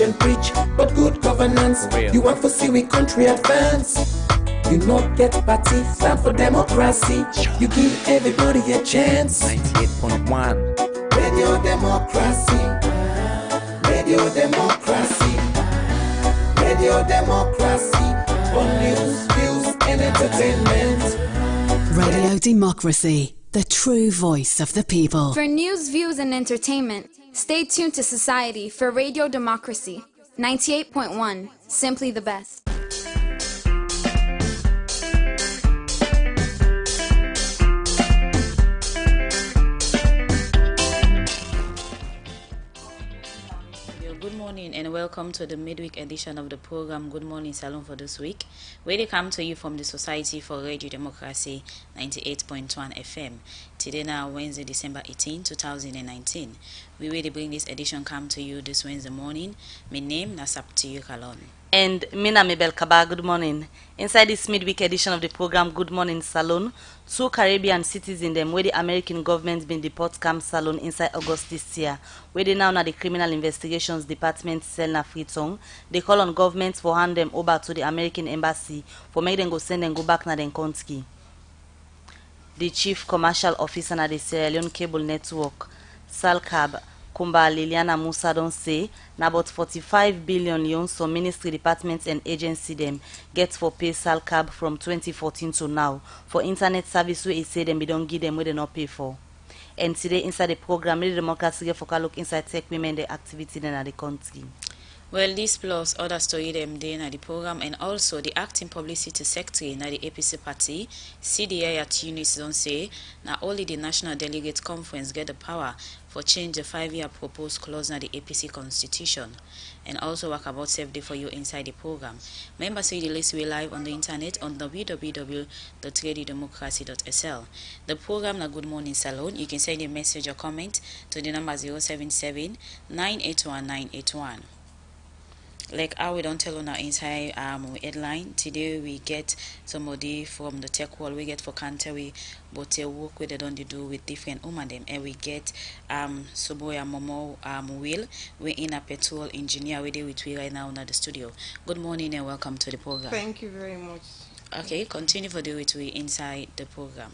teach and preach, but good governance. You want to see we country advance. You not get party, stand for democracy. You give everybody a chance. 98.1 Radio Democracy. Radio Democracy. Radio Democracy. For news, views, and entertainment. Radio Democracy, the true voice of the people. For news, views, and entertainment, stay tuned to Society for Radio Democracy. 98.1, simply the best. Good morning and welcome to the midweek edition of the program Good Morning Salon for this week, where they come to you from the Society for Radio Democracy 98.1 FM. Today now, Wednesday, December 18, 2019. We really bring this edition come to you this Wednesday morning. My name is Saptiyu Kalon. And Mina Mabel Kaba, good morning. Inside this midweek edition of the program Good Morning Salon, 2 Caribbean cities in them where the American government been deport Camp Salon inside August this year, where they now the Criminal Investigations Department sell na free tongue. They call on government for hand them over to the American embassy for make them go send them go back na den country. The chief commercial officer na the Sierra Leone Cable Network, Salcab Kumba Liliana Musa don't say na about 45 billion loans some ministry departments and agency them get for pay Salcab from 2014 to now for internet service where it say them we don't give them where they not pay for. And today inside the program, the Democracy get for look inside tech women the activity in the country. Well, this plus other story them day in the program, and also the acting publicity secretary in the APC party, CDI at Unis don't say now only the National Delegate Conference get the power for change the 5-year proposed clause in the APC constitution, and also work about safety for you inside the program. Members say the list we live on the internet on www.radiodemocracy.sl. The program na Good Morning Salon. You can send a message or comment to the number 077 981 981. Like how we don't tell on our inside headline today, we get somebody from the tech world. We get for country, but they work with they don't do with different women them, and we get Soboya Momo Will. We're in a petrol engineer with we right now in the studio. Good morning and welcome to the program. Thank you very much. Okay, continue for the with we inside the program.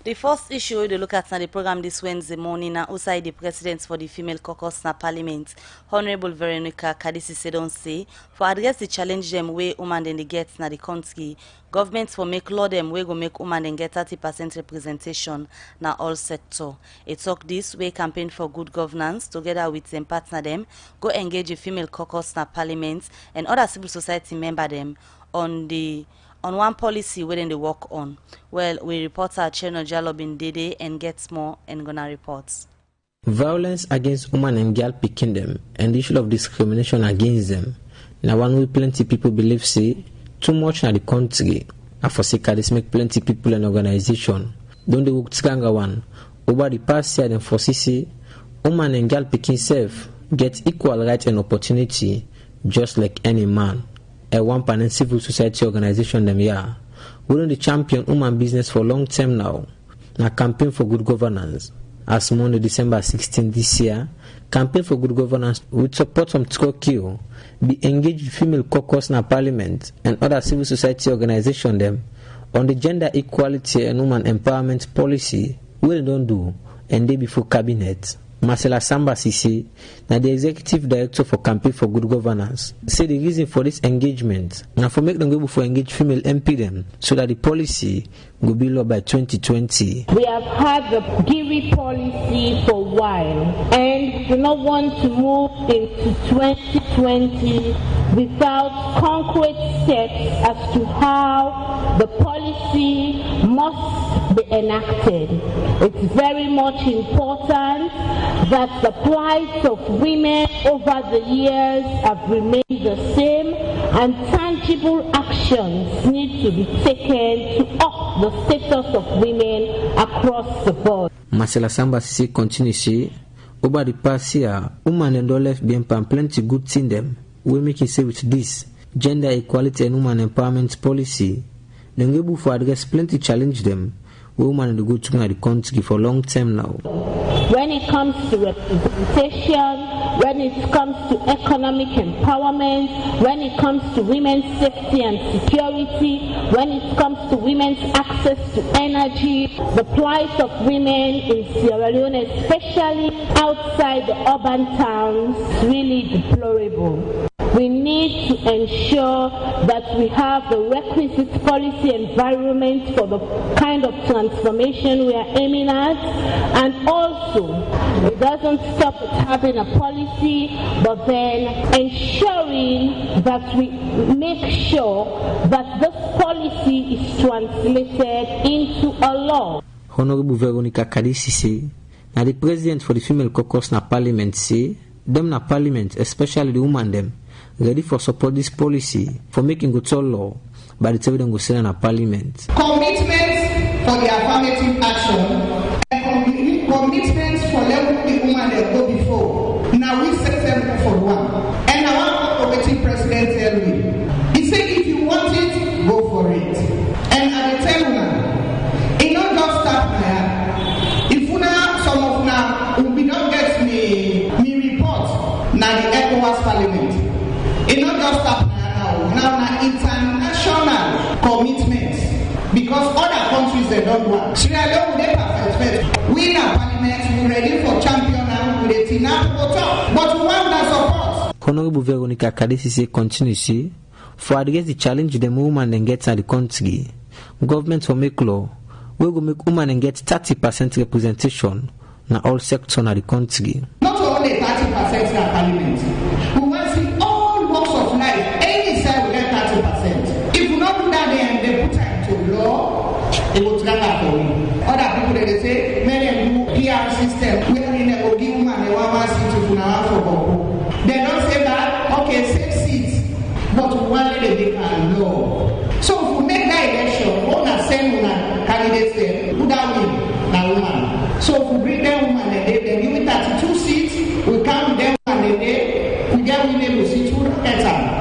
The first issue we look at in the program this Wednesday morning now outside the president for the female caucus na parliament, Honorable Veronica Kadisi Sedon say for address the challenge them way women then they get na the country, government for make law them way go make women then get 30% representation na all sector. It talk this way campaign for good governance together with them partner them go engage the female caucus na parliament and other civil society member them on one policy where they work on. Well, we report our channel Jalobin Dede and gets more and gonna reports. Violence against women and girl picking them and the issue of discrimination against them. Now one way plenty people believe say too much na the country. And for sake of this make plenty people and organization. Don't they work together one over the past year and for say women and girl picking self get equal right and opportunity just like any man. A one-panel civil society organization them here. We're the champion woman business for long term now. Now campaign for good governance. As Monday, December 16 this year, campaign for good governance with support from Tokyo be engaged with female caucus na parliament and other civil society organization them on the gender equality and woman empowerment policy we don't do and they before cabinet. Marcela Samba Sisi, now the executive director for Campaign for Good Governance, say the reason for this engagement now for make them go for engage female MP them so that the policy will be law by 2020. We have had the GIRI policy for a while and do not want to move into 2020 without concrete steps as to how the policy must be enacted. It's very much important that the plight of women over the years have remained the same and tangible actions need to be taken to up the status of women across the board. Marcela Samba Sisi continues to say, over the past year, women and all left being plenty good thing them. We make it say with this gender equality and woman empowerment policy, then able to address plenty challenge them. Women to go to the country for long term now. When it comes to representation, when it comes to economic empowerment, when it comes to women's safety and security, when it comes to women's access to energy, the plight of women in Sierra Leone, especially outside the urban towns, is really deplorable. We need to ensure that we have the requisite policy environment for the kind of transformation we are aiming at, and also it doesn't stop at having a policy, but then ensuring that we make sure that this policy is translated into a law. Honorable Veronica Kadisi say, now the president for the female caucus na parliament say, them na parliament, especially the woman them, ready for support this policy for making good law by the time they go sell in a parliament. Commitments for the affirmative action and commitments for letting the woman that go before. Now we set them for one. And I want to president tell me. He said if you want it, go for it. And I will tell you, it not just start now. If some of now we don't get me report now the ECOWAS parliament. It not just stop now international commitments, because other countries they don't want. Sierra Leone they perfect. We in our parliament we ready for champion and with a tina but we want that support. Honorable Veronica Kadisi continue say, for address the challenge the woman and get in the country, government will make law we will make women and get 30% representation in all sectors of the country. Not only 30% in our parliament. We want to see all walks of life. Any side will get 30%. If we not do that, then they put it into law, it will turn out for you. Other people they say, many do PR system, where we will give women a 1 seat to now for Boko. They don't say that, okay, 6 seats, but one day they can know. So if we make that election, one are same woman candidates there, who that win? Now woman. So if we bring them woman a day, then give it 32 seats, we count them one a day, we get women to see 2 better.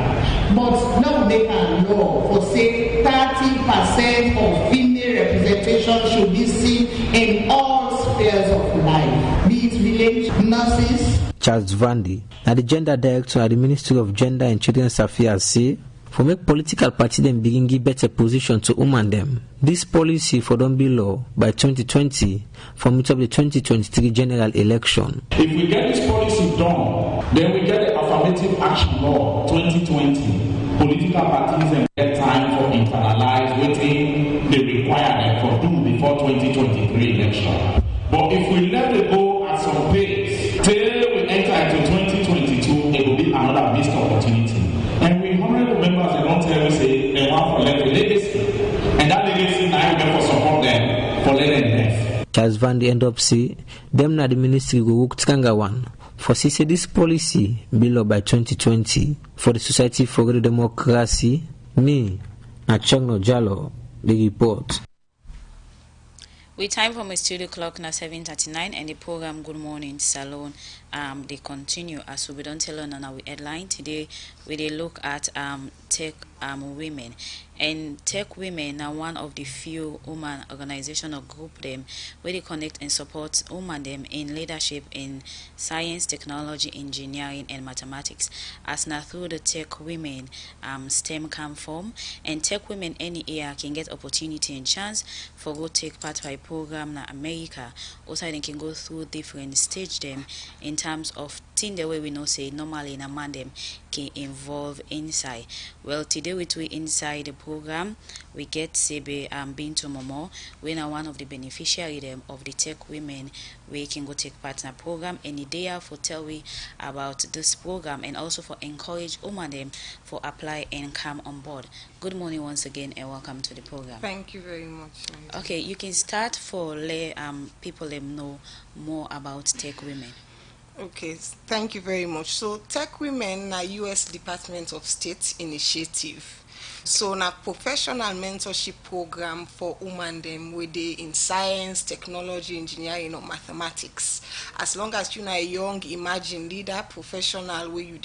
But now they can know for say 30% of female representation should be seen in all spheres of life, be it village, nurses. Charles Vandy, now the gender director at the Ministry of Gender and Children's Affairs say, for make political party them begin give better position to women them. This policy for don't be law by 2020 for meet up the 2023 general election. If we get this policy done, then we get the affirmative action law 2020. Political parties and get time for internalize waiting they require them for do before 2023 election. But if we let it go at some pace till we enter into 2022, it will be another missed opportunity. And we honorable members they don't tell us say they want for left legacy. And that legacy now we for support them for letting left. Charles Van de end up say them na the ministry go work Tkanga one for say this policy be law by 2020 for the Society for Democracy. Me, Achagno Jalo, the report. We time for my studio clock now 7:39 and the program Good Morning Salon they continue as we don't tell on our headline today we they look at tech women. And Tech Women are one of the few women organization or group them where they connect and support women them in leadership in science, technology, engineering and mathematics. As now through the Tech Women STEM camp form and Tech Women any year can get opportunity and chance for go take part by program na America. Also they can go through different stage them in terms of thing the way we know say normally in a man them can involve INSAI. Well today we inside the program we get Sebe Bintu Momo. We are one of the beneficiary them of the Tech Women we can go take part in a program any day for tell we about this program and also for encourage women them for apply and come on board. Good morning once again and welcome to the program. Thank you very much. Okay, you can start for let people them know more about Tech Women. Okay, thank you very much. So Tech Women are U.S. Department of State initiative. So na professional mentorship program for women them where they in science, technology, engineering or mathematics. As long as you are a young emerging leader, professional where you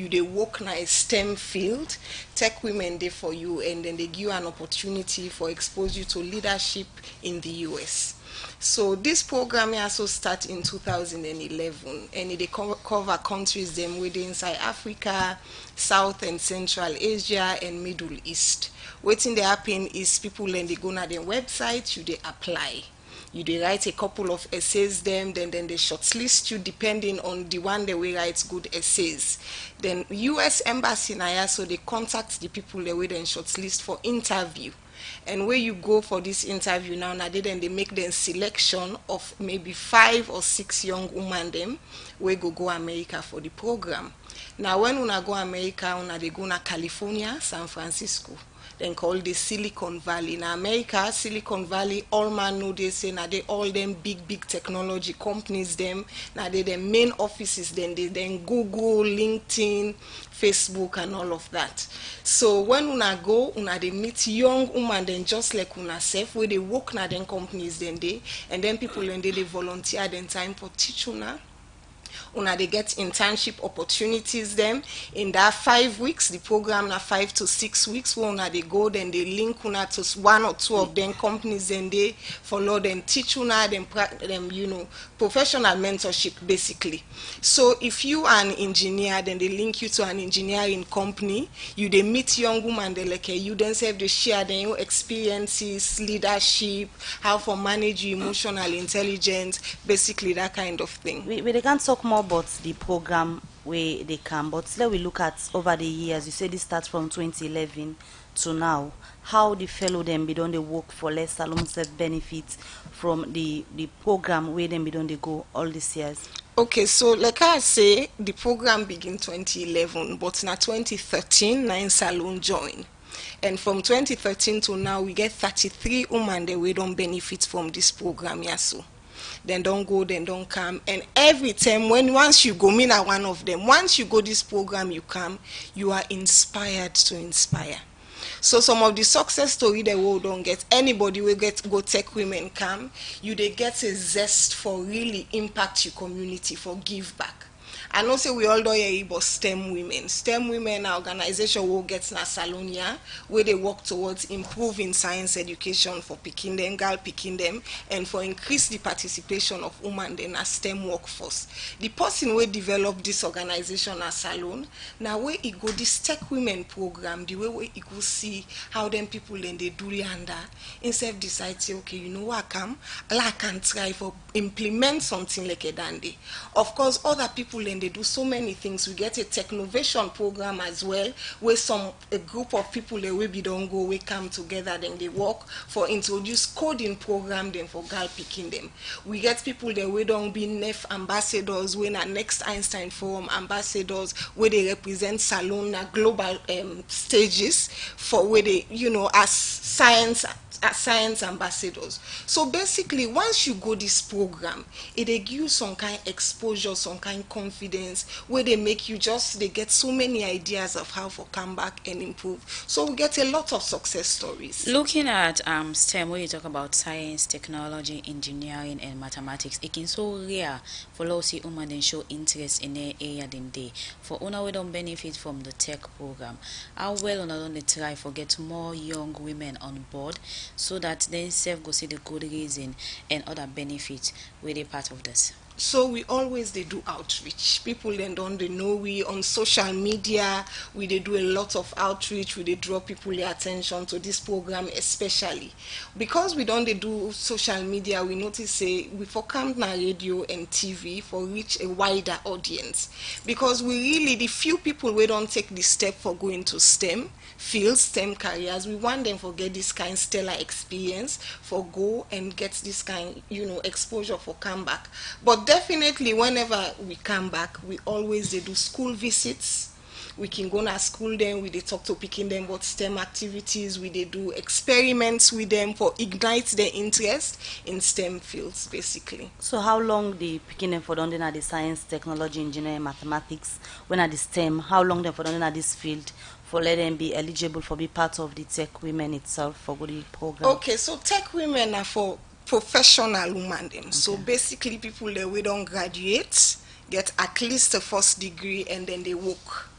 they work in a STEM field, Tech Women there for you and then they give you an opportunity for expose you to leadership in the US. So this program also start in 2011, and it cover countries them within inside Africa, South and Central Asia, and Middle East. Waiting they happen is people then they go on their website, you they apply. You they write a couple of essays them, then they shortlist you depending on the one they will write good essays. Then US Embassy now, so they contact the people they will then shortlist for interview. And where you go for this interview now, then they make the selection of maybe 5 or 6 young women them where go America for the program. Now when una go America, una they go na California, San Francisco, then called the Silicon Valley. In America, Silicon Valley, all man know they say now they all them big technology companies them. Now they the main offices then Google, LinkedIn, Facebook and all of that. So when una go, una they meet young women then just like una self where they work na then companies then they, and then people then they volunteer then time for teach una. They get internship opportunities them in that 5 weeks. The program na 5 to 6 weeks where they go, then they link to 1 or 2 of them companies, then they follow them, teach them professional mentorship basically. So if you are an engineer, then they link you to an engineering company. You they meet young women they like you, then say they share their experiences, leadership, how to manage your emotional intelligence, basically that kind of thing. We can't talk more about the program where they come, but let we look at over the years. You say this starts from 2011 to now. How the fellow them be done they work for less salon self benefits from the program where them be done they go all these years? Okay, so like I say, the program began 2011, but now 2013, 9 salon join. And from 2013 to now, we get 33 women that we don't benefit from this program. Yeah, so then don't go, then don't come. And every time, once you go, me na one of them. Once you go this program, you come, you are inspired to inspire. So some of the success story the world don't get, anybody will go tech women come, you they get a zest for really impact your community, for give back. I know say we all do hear about STEM women. STEM women are organization will get na Salonia where they work towards improving science education for picking them, girl picking them, and for increase the participation of women in a STEM workforce. The person who developed this organization as Salon, now where it go this tech women program, the way where it go see how them people then they do the under, instead decide say, okay, you know what I can try for implement something like a dandy. Of course, other people then they do so many things. We get a technovation program as well, where a group of people they will be don't go, we come together, then they work for introduce coding program, then for girl picking them. We get people that we don't be NEF ambassadors, when our next Einstein Forum ambassadors, where they represent Salon global stages for where they, as science ambassadors. So basically, once you go this program, it they give you some kind of exposure, some kind of confidence, where they make you they get so many ideas of how to come back and improve. So we get a lot of success stories. Looking at STEM, where you talk about science, technology, engineering, and mathematics, it can so rare for those who then show interest in the area than they. For una we don't benefit from the tech program. How well una don't try for get more young women on board, so that they self go see the good reason and other benefits where they part of this. So we always they do outreach. People then don't they know we on social media, we they do a lot of outreach, we they draw people their attention to this program, especially because we don't they do social media. We notice say we for come na radio and TV for reach a wider audience, because we really the few people we don't take the step for going to STEM fields, STEM careers. We want them for get this kind of stellar experience, for go and get this kind exposure for come back. But definitely whenever we come back, we always they do school visits. We can go to school then, we they talk to picking them about STEM activities, we they do experiments with them for ignite their interest in STEM fields basically. So how long the picking them for done at the science, technology, engineering, mathematics, when at the STEM, how long them for done at this field for let them be eligible for be part of the tech women itself for good program? Okay, so tech women are for professional women them. Okay. So basically people that we don't graduate, get at least a first degree and then they work.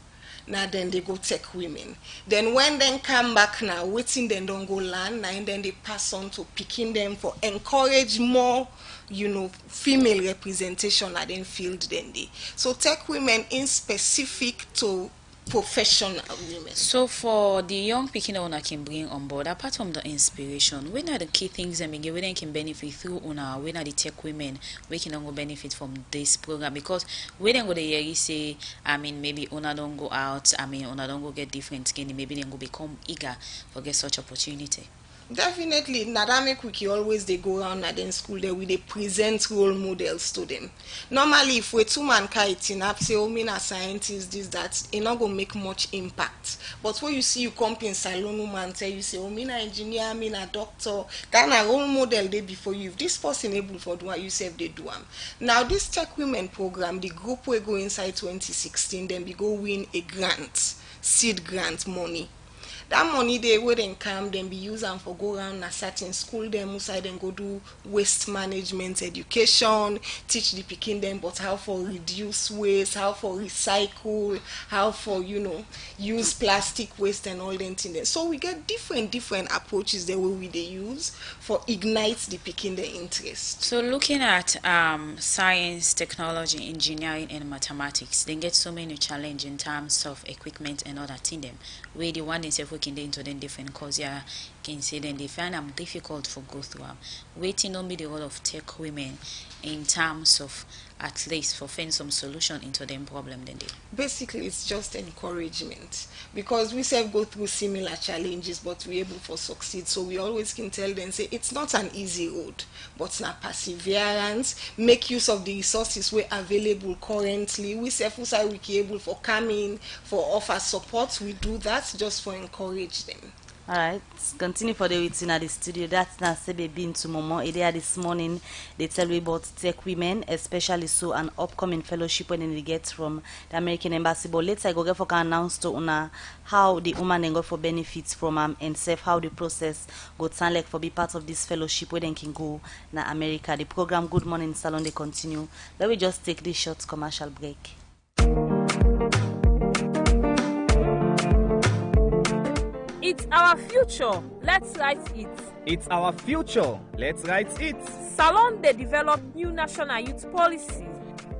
now then they go tech women. Then when they come back now, waiting then don't go land, now and then they pass on to picking them for encourage more, female representation at in field than they. So tech women in specific to professional women. So for the young picking owner can bring on board, apart from the inspiration, when are the key things I mean we then can benefit through owner, when are the tech women we can go benefit from this program? Because we then go the year say, I mean maybe owner don't go out, I mean owner don't go get different skin, maybe then go become eager for get such opportunity. Definitely, Nadame Wiki always they go around at school there with they present role models to them. Normally, if we two man kiting up, say, oh, me a scientist, this, that, it not gonna make much impact. But when you see you come in salon woman tell you say, oh, me a engineer, me a doctor, that a role model they before you. If this person able for do what you say they do them. Now this Tech Women program, the group will go inside 2016, then we go win a grant, seed grant money. That money they wouldn't come, then be used and for go around a certain school, them outside and go do waste management education, teach the picking them but how for reduce waste, how for recycle, how for use plastic waste and all them things. So we get different approaches the way they use for ignite the picking the interest. So looking at science, technology, engineering and mathematics, they get so many challenges in terms of equipment and other thing them. Where the one is working into them different cause yeah can say then they find them difficult for go through waiting on me the role of tech women in terms of at least for find some solution into them problem then they basically it's just encouragement because we self go through similar challenges but we able to succeed, so we always can tell them say it's not an easy road but now perseverance, make use of the resources we available currently. We self we be able for coming for offer support, we do that just for encourage them. Alright, continue for the waiting at the studio. That's not Sebe been to Momo. Area this morning, they tell me about tech women, especially so an upcoming fellowship when they get from the American Embassy. But later I go get for can announce to una how the woman then go for benefits from and self how the process go sound like for be part of this fellowship where they can go na America. The program Good Morning Salon they continue. Let me just take this short commercial break. It's our future. Let's write it. It's our future. Let's write it. Salon they develop new national youth policy.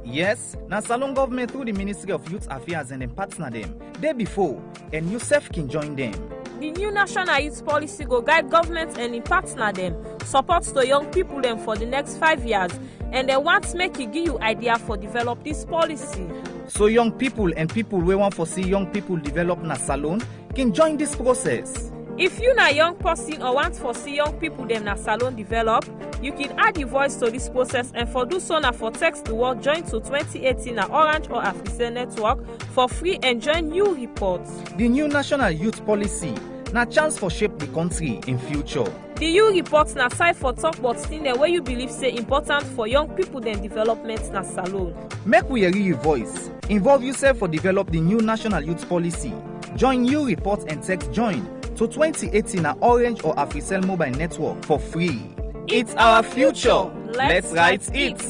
Yes, now Salon government through the Ministry of Youth Affairs and then partner them. Day before, and yourself can join them. The new national youth policy go guide government and in partner them, support to young people them for the next 5 years, and they want to make it give you idea for develop this policy. So young people and people we want to see young people develop na Salon can join this process. If you na young person or want to see young people them na Salon develop, you can add your voice to this process, and for do so na for text the word join to 2018 na Orange or Africell network for free and join new reports. The new national youth policy na chance for shape the country in future. The new reports na side for talk about thing the way you believe say important for young people then development na Salon. Make we hear your voice. Involve yourself for develop the new national youth policy. Join new reports and text join to 2018 na Orange or Africell mobile network for free. It's our future. Let's write it.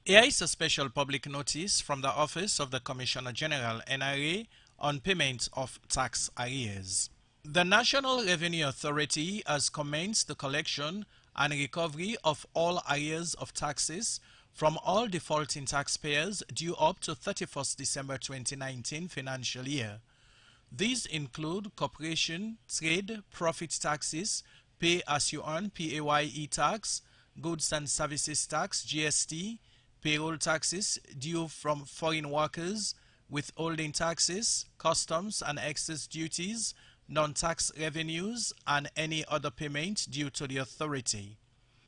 Here is a special public notice from the Office of the Commissioner General NRA on payment of tax arrears. The National Revenue Authority has commenced the collection and recovery of all arrears of taxes from all defaulting taxpayers due up to 31st December 2019 financial year. These include corporation, trade, profit taxes, pay as you earn PAYE tax, goods and services tax, GST, payroll taxes due from foreign workers, withholding taxes, customs and excess duties, non-tax revenues, and any other payment due to the authority.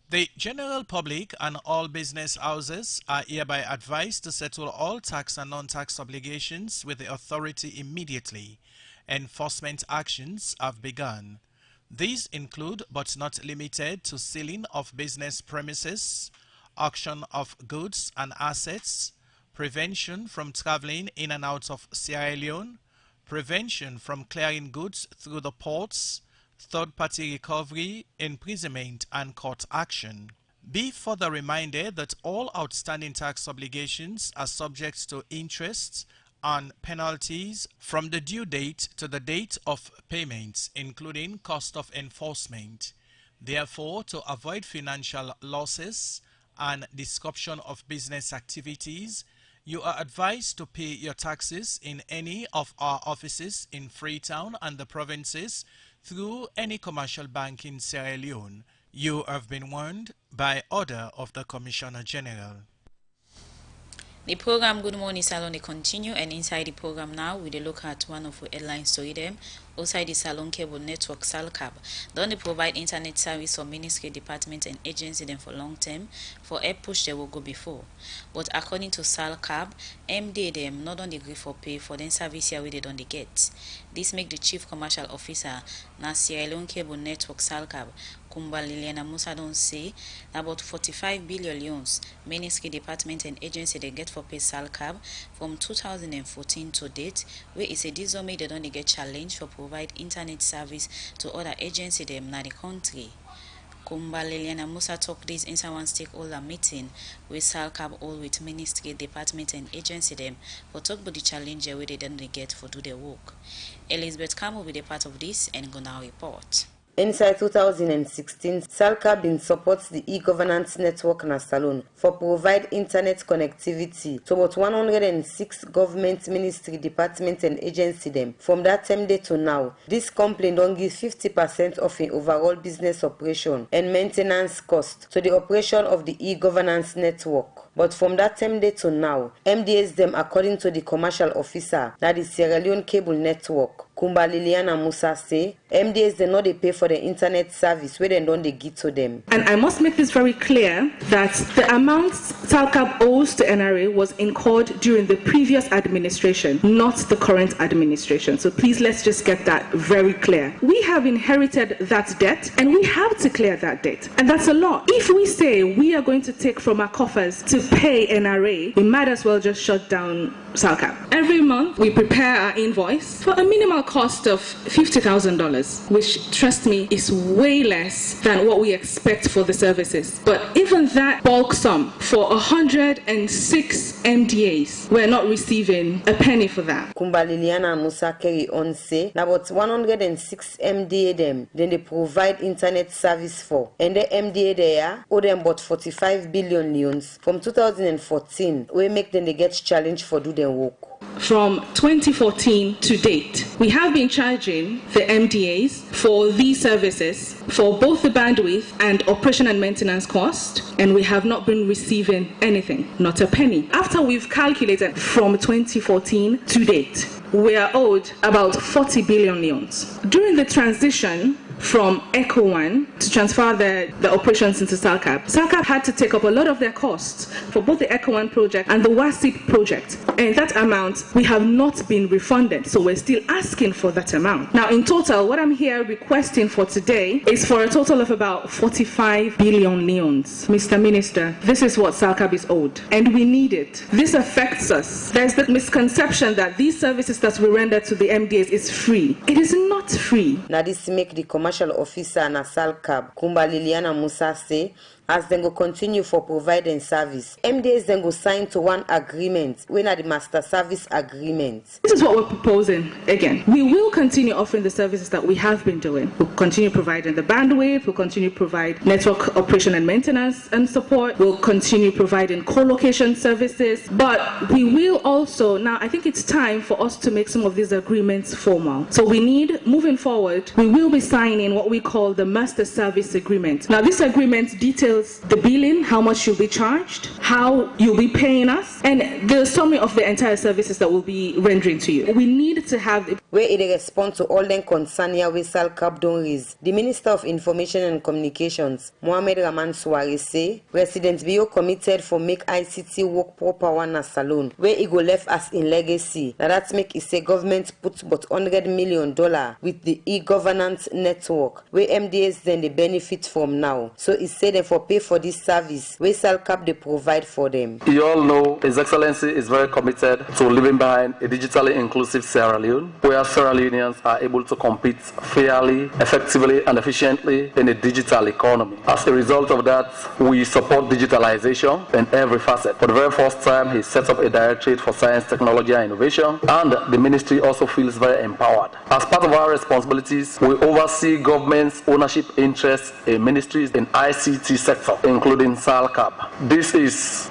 The general public and all business houses are hereby advised to settle all tax and non-tax obligations with the authority immediately. Enforcement actions have begun. These include, but not limited to, sealing of business premises, auction of goods and assets, prevention from traveling in and out of Sierra Leone, prevention from clearing goods through the ports, third-party recovery, imprisonment, and court action. Be further reminded that all outstanding tax obligations are subject to interest and penalties from the due date to the date of payment, including cost of enforcement. Therefore, to avoid financial losses and disruption of business activities, you are advised to pay your taxes in any of our offices in Freetown and the provinces through any commercial bank in Sierra Leone. You have been warned by order of the Commissioner General. The program Good Morning Salon will continue, and inside the program now we look at one of the headlines story them. Outside the Salon Cable Network SALCAB, don't they provide internet service for ministry, department and agency them for long term for help push they will go before. But according to SALCAB, MD them not on the agree for pay for them service here where they don't get. This make the chief commercial officer na Sierra Leone Cable Network SALCAB Kumba Liliana Musa don't say about 45 billion loans ministry, department and agency they get for pay SALCAB from 2014 to date, where it's a disome they don't get challenge for provide internet service to other agency them na the country. Kumba Liliana Musa talk this inside one stakeholder meeting with SALCAB all with ministry, department and agency them for talk about the challenge where they don't get for do their work. Elizabeth Kam will be a part of this and go now report. INSAI 2016, SALCAB supports the e-governance network na Salon for provide internet connectivity to about 106 government, ministry, department and agency them. From that time day to now, this company don't give 50% of in overall business operation and maintenance cost to the operation of the e-governance network. But from that time day to now, MDS them according to the commercial officer, that is Sierra Leone Cable Network, Kumba Liliana Musa say, MDS they know they pay for the internet service where they don't they give to them. And I must make this very clear that the amount SALCAB owes to NRA was incurred during the previous administration, not the current administration. So please let's just get that very clear. We have inherited that debt and we have to clear that debt. And that's a lot. If we say we are going to take from our coffers to pay NRA, we might as well just shut down SALCAB. Every month we prepare our invoice for a minimal cost of $50,000, which, trust me, is way less than what we expect for the services. But even that bulk sum for 106 MDAs, we're not receiving a penny for that. Kumba Liliana Musa carry on say, about 106 MDA them, then they provide internet service for. And the MDA there owe them about 45 billion loans from 2014. We make them they get challenged for do their work. From 2014 to date, we have been charging the MDAs for these services for both the bandwidth and operation and maintenance cost, and we have not been receiving anything, not a penny. After we've calculated from 2014 to date, we are owed about 40 billion loans. During the transition from Echo One to transfer the operations into SALCAB, SALCAB had to take up a lot of their costs for both the Echo One project and the WASIP project. And that amount, we have not been refunded. So we're still asking for that amount. Now, in total, what I'm here requesting for today is for a total of about 45 billion leons. Mr. Minister, this is what SALCAB is owed. And we need it. This affects us. There's the misconception that these services that we render to the MDAs is free. It is not free. Now this make the commercial officer na SALCAB, Kumba Liliana Musa say, as they go continue for providing service, MDAs then go sign to one agreement, when are the master service agreement. This is what we're proposing again. We will continue offering the services that we have been doing. We'll continue providing the bandwidth, we'll continue provide network operation and maintenance and support, we'll continue providing co-location services, but we will also, now I think it's time for us to make some of these agreements formal. So we need, moving forward, we will be signing what we call the master service agreement. Now this agreement details the billing, how much you'll be charged, how you'll be paying us, and the summary of the entire services that we'll be rendering to you. We need to have it. Where it respond to all them concern here with SALCAB don't raise. The Minister of Information and Communications, Mohamed Rahman Suare say, President Bio committed for make ICT work proper one na Salon, where it go left as in legacy. Now that's make it say government put about $100 million with the e-governance network, where MDAs then they benefit from now. So it say them for pay for this service where SALCAP they provide for them. You all know His Excellency is very committed to leaving behind a digitally inclusive Sierra Leone, where Sierra Leoneans are able to compete fairly, effectively, and efficiently in a digital economy. As a result of that, we support digitalization in every facet. For the very first time, he set up a directorate for science, technology, and innovation, and the ministry also feels very empowered. As part of our responsibilities, we oversee government's ownership interests in ministries in ICT sector, including SALCAP. This is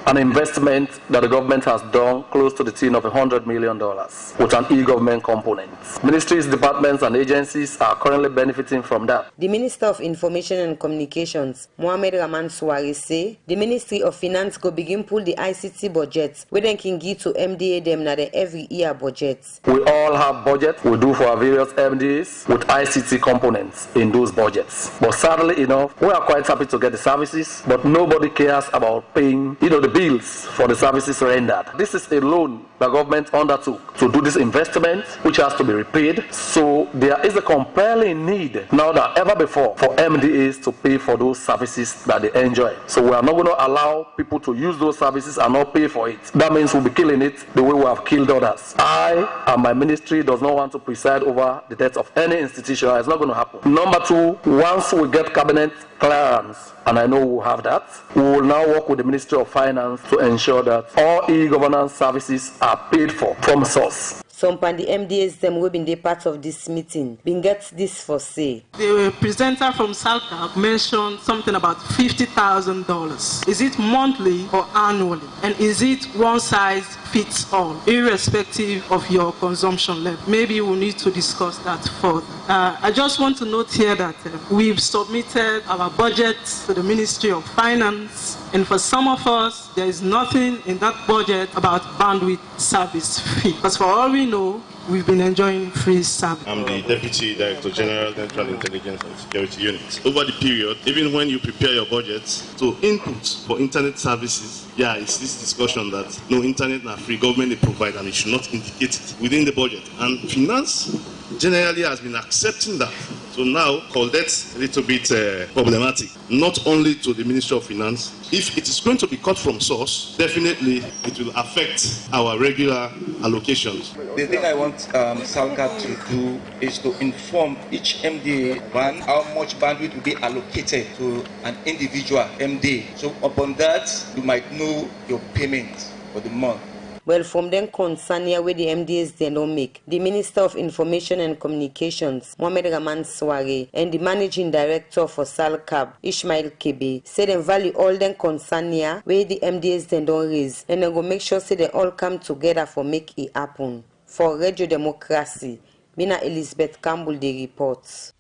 an investment that the government has done close to the tune of $100 million with an e-government component. Ministries, departments, and agencies are currently benefiting from that. The Minister of Information and Communications, Mohamed Rahman Suare, say the Ministry of Finance go begin pull the ICT budget where they can give to MDA them na the every year budget. We all have budget we do for our various MDAs with ICT components in those budgets. But sadly enough, we are quite happy to get the services, but nobody cares about paying, the bills for the services rendered. This is a loan the government undertook to do this investment, which has to be repaid. So there is a compelling need now than ever before for MDAs to pay for those services that they enjoy. So we are not going to allow people to use those services and not pay for it. That means we'll be killing it the way we have killed others. I and my ministry does not want to preside over the debts of any institution. It's not going to happen. Number two, once we get cabinet clearance, and I know we'll have that, we will now work with the Ministry of Finance to ensure that all e-governance services are paid for from source. Some pan the MDAs them will be part of this meeting. Been get this for say. The presenter from SALCAP mentioned something about $50,000. Is it monthly or annually? And is it one size fits all, irrespective of your consumption level? Maybe we need to discuss that further. I just want to note here that we've submitted our budget to the Ministry of Finance, and for some of us, there is nothing in that budget about bandwidth service fee. But for all we know, we've been enjoying free service. I'm the Deputy Director General, Central Intelligence and Security Unit. Over the period, even when you prepare your budgets to input for internet services, it's this discussion that no internet na free, government they provide, and it should not indicate it within the budget. And finance generally has been accepting that. So now, that's a little bit problematic, not only to the Ministry of Finance. If it is going to be cut from source, definitely it will affect our regular allocations. The thing I want SALCAP to do is to inform each MDA how much bandwidth will be allocated to an individual MDA. So upon that, you might know your payment for the month. Well, from them concern here where the MDAs they don't make, the Minister of Information and Communications, Mohamed Rahman Suare, and the Managing Director for SALCAP, Ismail Kebe, say they value all them concern here where the MDAs they don't raise, and they go make sure say they all come together for make it happen. For Radio Democracy, Mina Elizabeth Campbell, the reports.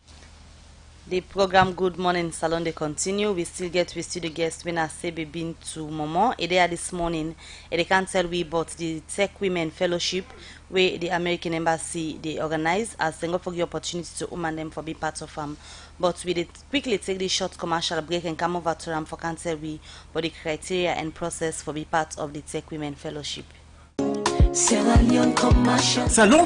The program Good Morning Salon they continue. We still get with studio guest when I say been to Momo. There this morning, they can't tell we about the Tech Women Fellowship where the American Embassy they organize as they go for the opportunity to woman them for be part of them. But we did quickly take the short commercial break and come over to them for cancel we for the criteria and process for be part of the Tech Women Fellowship. Salon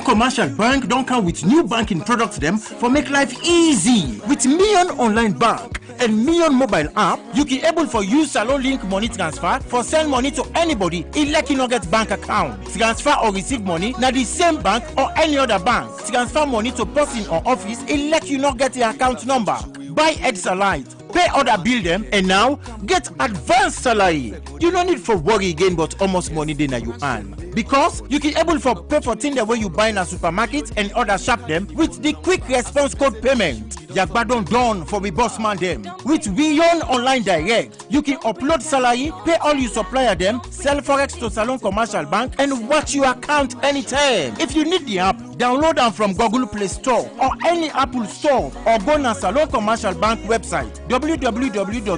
Commercial Bank don't come with new banking products them for make life easy. With Million Online Bank and Million Mobile App, you can able for use Salon Link money transfer for send money to anybody like you not get bank account. Transfer or receive money na the same bank or any other bank. Transfer money to person or office like you not get the account number. Buy Ed Salite, pay other bill them, and now get advanced salary. You don't need for worry again, but almost money then you earn. Because you can able for pay for things the way you buy in a supermarket and other shop them with the quick response code payment. Yagbadon done for we boss man them. With Beyond Online Direct, you can upload salary, pay all your supplier them, sell forex to Salon Commercial Bank, and watch your account anytime. If you need the app, download them from Google Play Store or any Apple Store, or go to Salon Commercial Bank website www.slcb.com.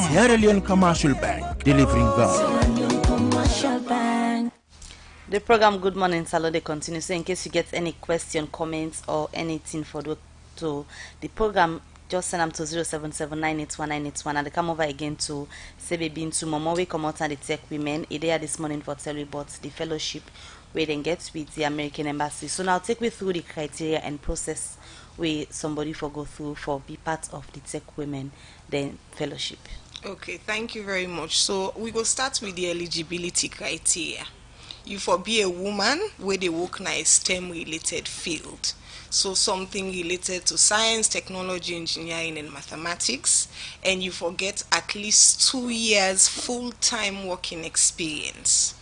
Sierra Leone Commercial Bank, delivering value. The program Good Morning Salon they continue. So in case you get any question, comments, or anything for the program, just send them to 077981981 and they come over again to Sebebin to Momo. We come out and the Tech Women. There this morning for tell you about the fellowship where they get with the American Embassy. So now take me through the criteria and process where somebody for go through for be part of the Tech Women then fellowship? Okay, thank you very much. So we will start with the eligibility criteria. You for be a woman where they work in a STEM related field. So something related to science, technology, engineering, and mathematics. And you forget at least 2 years full-time working experience.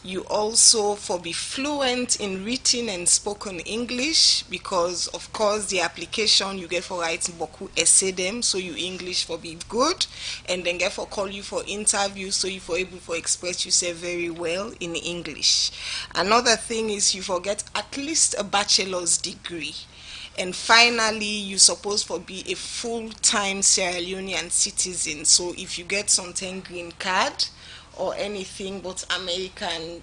You also for be fluent in written and spoken English, because of course the application you get for writing boku essay them, so you English for be good, and then get for call you for interview, so you for able for express yourself very well in English. Another thing is you forget at least a bachelor's degree. And finally, you supposed to be a full-time Sierra Leonean citizen. So if you get something green card or anything but American,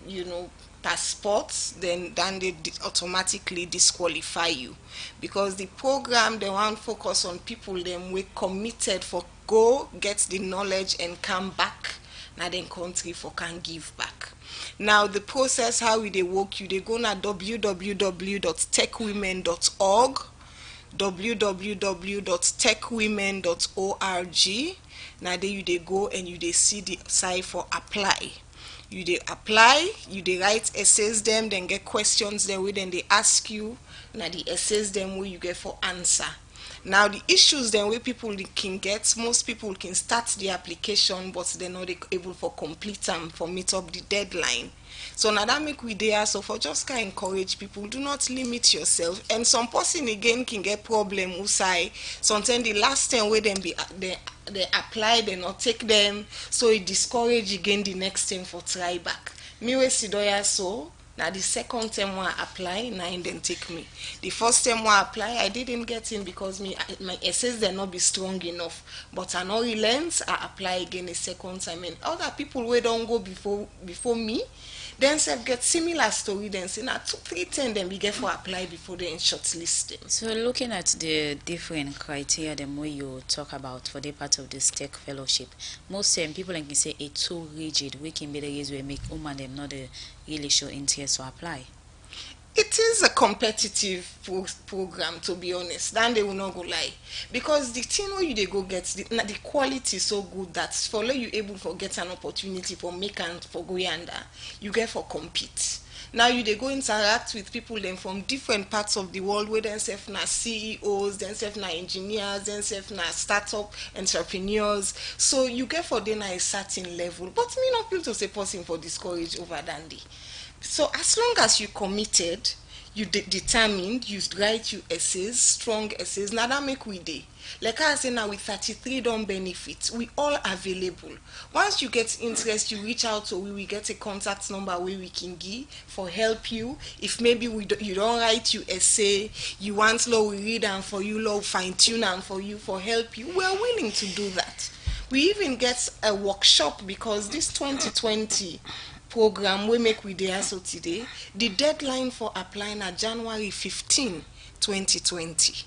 passports, then they automatically disqualify you, because the program they want focus on people them we committed for go get the knowledge and come back now then country for can give back. Now the process how they work, you they go na www.techwomen.org, www.techwomen.org. Now there you they go and you they see the site for apply. You they apply, you they write essays them, then get questions there with, then they ask you. Now the essays them where you get for answer. Now the issues then where people can get, most people can start the application, but they're not able for complete them for meet up the deadline. So now that make we there, so for just kind encourage people, do not limit yourself. And some person again can get problem who say sometimes the last time where them be they apply, they not take them, so it discourage again the next time for try back. Me we sidoya so. Now the second time I apply, now then take me. The first time I apply, I didn't get in because my essays they not be strong enough. But I know relent, I apply again a second time. And other people who don't go before me, then say get similar story. Then say now 2-3 times then we get for apply before they shortlist them. So looking at the different criteria, the way you talk about for the part of this tech fellowship, most people can say it's too rigid. We can be the reason we make women them not really show interest to apply. It is a competitive program, to be honest. Then they will not go lie, because the thing where you they go get the quality is so good that for you able to get an opportunity for make and for go yonder, you get for compete. Now you they go interact with people then from different parts of the world, where then self na CEOs, then self na engineers, then self na startup entrepreneurs. So you get for them a certain level, but me not feel to say person for discourage over dandy. So as long as you committed, you determined, you write your essays, strong essays. Now that make we day. Like I say now with 33 don't benefits, we all available. Once you get interest, you reach out to we get a contact number where we can give for help you. If maybe you don't write your essay, you want law we read and for you, law fine tune and for you for help you, we are willing to do that. We even get a workshop, because this 2020 program we make with the ASO today, the deadline for applying at January 15, 2020.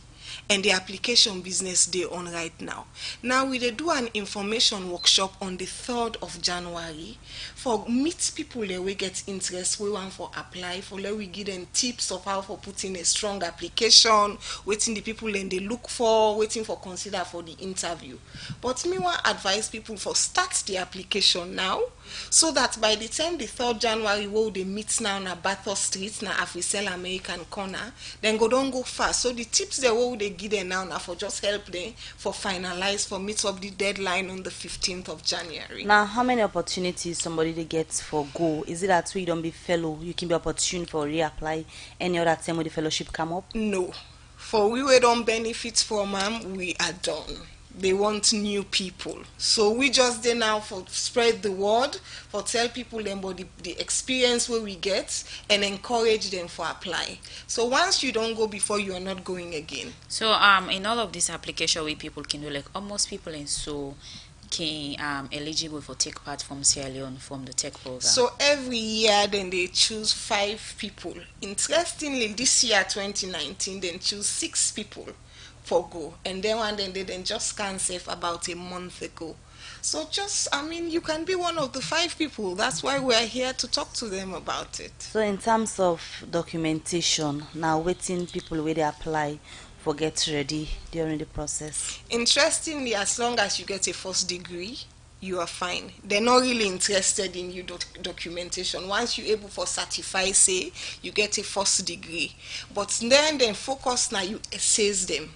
And the application business day on right now. Now we do an information workshop on the 3rd of January for meet people that we get interest, we want for apply, for let we give them tips of how for putting a strong application, waiting the people then they look for, waiting for consider for the interview. But me want advise people for start the application now, so that by the time the 3rd January where they meet now na Bathurst Street na Africell American corner, then don't go fast. So the tips they will they give them now for just help them for finalize for meet up the deadline on the 15th of January. Now how many opportunities somebody they gets for go? Is it that we don't be fellow, you can be opportune for reapply any other time when the fellowship come up? No. For we don't benefit from them, we are done. They want new people, so we just there now for spread the word, for tell people them about the experience where we get and encourage them for apply. So once you don't go before, you are not going again. So in all of this application where people can do, like almost people in so can eligible for take part from Sierra Leone from the tech program. So every year then they choose 5 people. Interestingly, this year 2019 then choose 6 people for go, and then they just cancel about a month ago. So just, I mean, you can be one of the 5 people. That's why we're here to talk to them about it. So in terms of documentation, now waiting people where they apply for get ready during the process? Interestingly, as long as you get a first degree, you are fine. They're not really interested in your documentation. Once you're able for certify, say, you get a first degree. But then focus now, you assess them.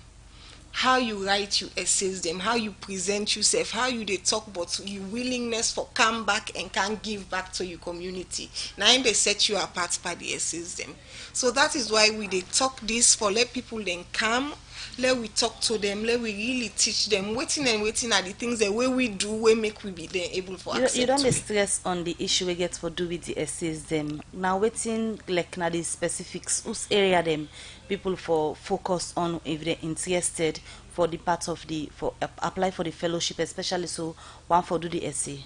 How you write, you assess them. How you present yourself, how you they talk, but your willingness for come back and can give back to your community. Now they set you apart by the assess them. So that is why we they talk this for let people then come. Let we talk to them, let we really teach them. Waiting are the things the way we do, we make we be then able for accept. You don't be stressed on the issue we get for do with the essays them. Now waiting like now the specifics, whose area them people for focus on if they're interested for the part of the for apply for the fellowship, especially so one for do the essay.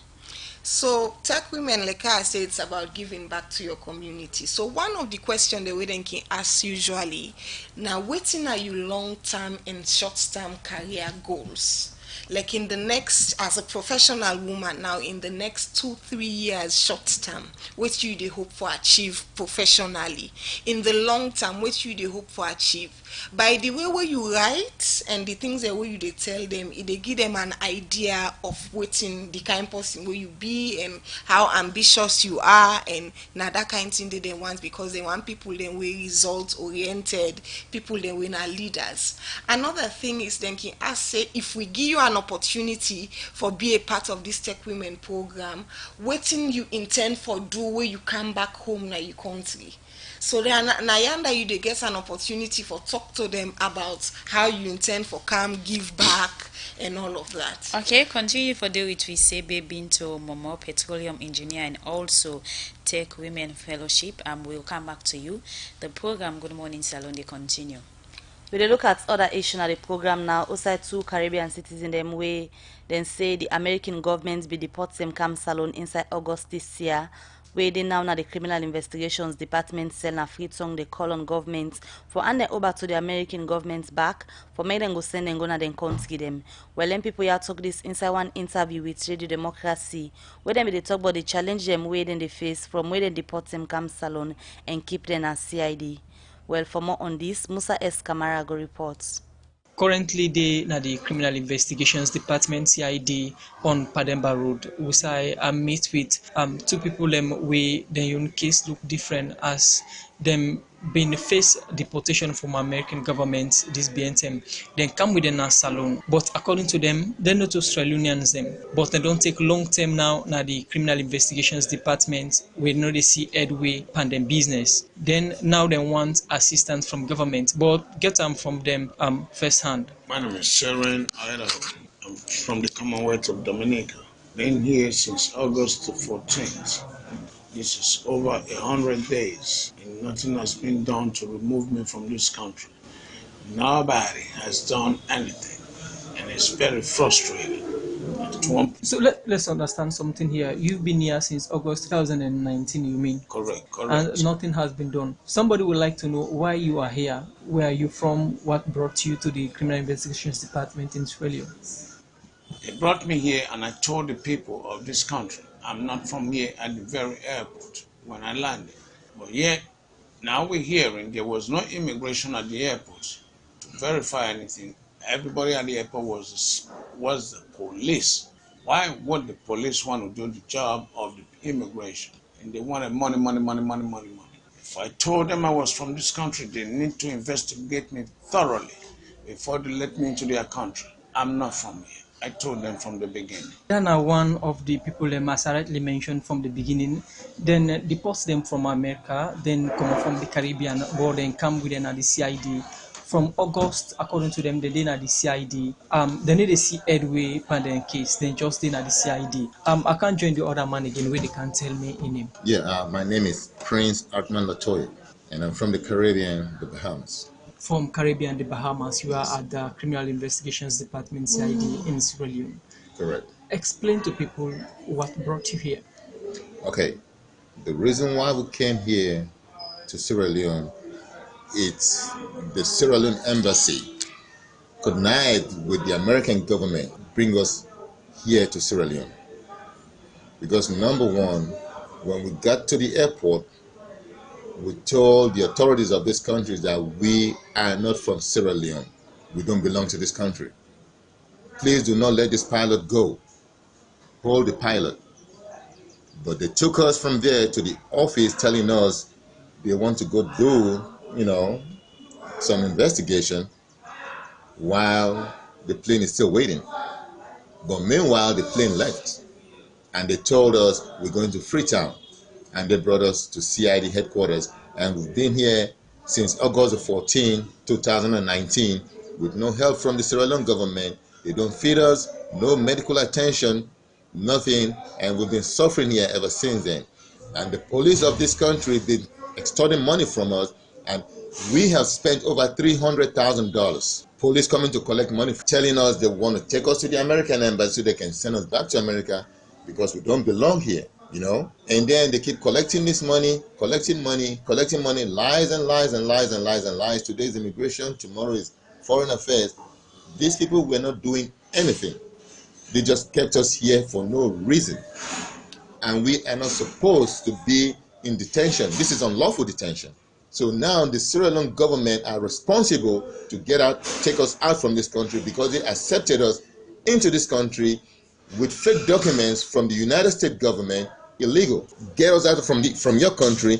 So tech women, like I say, it's about giving back to your community. So one of the questions the women can ask usually, now waiting are you long-term and short-term career goals? Like in the next, as a professional woman now, in the next 2-3 years short term, what you they hope for achieve professionally? In the long term, what you they hope for achieve? By the way where you write and the things that way you they tell them, they give them an idea of waiting the kind of person where you be and how ambitious you are, and now that kind of thing they want, because they want people then we result oriented, people then we are leaders. Another thing is then can ask say, if we give you an opportunity for be a part of this tech women program, waiting you intend for do where you come back home now your country. So then Nayanda you they get an opportunity for talk to them about how you intend for come give back and all of that. Okay, continue for the which we say baby into Momo petroleum engineer and also Tech Women Fellowship. We'll come back to you. The program Good Morning Salon they continue. We look at other issues at the program now. Outside 2 Caribbean citizens them way then say the American government be deport them come salon inside August this year. Where they now the criminal investigations department sell na free tongue they call on government for hand them over to the American government's back for make them go send them go na them country them. Well then people here talk this inside one interview with Radio Democracy where them they talk about the challenge them where then they face from where they deport them come salon and keep them as CID. Well, for more on this, Musa S. Kamarago reports. Currently, they na the Criminal Investigations Department (CID) on Pademba Road. I am meet with 2 people where their own case look different as them been face deportation from American government this BNTM. Then come with a salon, but according to them, they're not Australians them, but they don't take long term now. Now the Criminal Investigations Department we know they see headway pan them business. Then now they want assistance from government, but get them from them first hand. My name is Sharon. I'm from the Commonwealth of Dominica. Been here since August the 14th. This is over 100 days, and nothing has been done to remove me from this country. Nobody has done anything, and it's very frustrating. So let's understand something here. You've been here since August 2019, you mean? Correct. And nothing has been done. Somebody would like to know why you are here. Where are you from? What brought you to the Criminal Investigations Department in Australia? They brought me here, and I told the people of this country, I'm not from here at the very airport when I landed. But yet, now we're hearing there was no immigration at the airport to verify anything. Everybody at the airport was the police. Why would the police want to do the job of the immigration? And they wanted money. If I told them I was from this country, they need to investigate me thoroughly before they let me into their country. I'm not from here. I told them from the beginning. Then one of the people Masaratly mentioned from the beginning, then deport them from America, then come from the Caribbean border and come with the CID. From August, according to them, they did at the CID. They need to see headway pandemic case, then just did at the CID. I can't join the other man again where they can't tell me in him. Yeah, my name is Prince Artman Latoya, and I'm from the Caribbean, the Bahamas. From Caribbean, the Bahamas, you are at the Criminal Investigations Department CID in Sierra Leone. Correct. Explain to people what brought you here. Okay, the reason why we came here to Sierra Leone, it's the Sierra Leone embassy connived with the American government bring us here to Sierra Leone. Because number one, when we got to the airport, we told the authorities of this country that we are not from Sierra Leone. We don't belong to this country. Please do not let this pilot go. Hold the pilot. But they took us from there to the office telling us they want to go do, some investigation while the plane is still waiting. But meanwhile, the plane left and they told us we're going to Freetown, and they brought us to CID headquarters, and we've been here since August 14, 2019 with no help from the Sierra Leone government. They don't feed us, no medical attention, nothing, and we've been suffering here ever since then. And the police of this country have been extorting money from us, and we have spent over $300,000. Police coming to collect money, telling us they want to take us to the American embassy so they can send us back to America because we don't belong here, And then they keep collecting this money, collecting money, lies and lies and lies and lies and lies. Today's immigration, tomorrow is foreign affairs. These people were not doing anything. They just kept us here for no reason. And we are not supposed to be in detention. This is unlawful detention. So now the Sierra Leone government are responsible to take us out from this country because they accepted us into this country with fake documents from the United States government, illegal. Get us out from your country,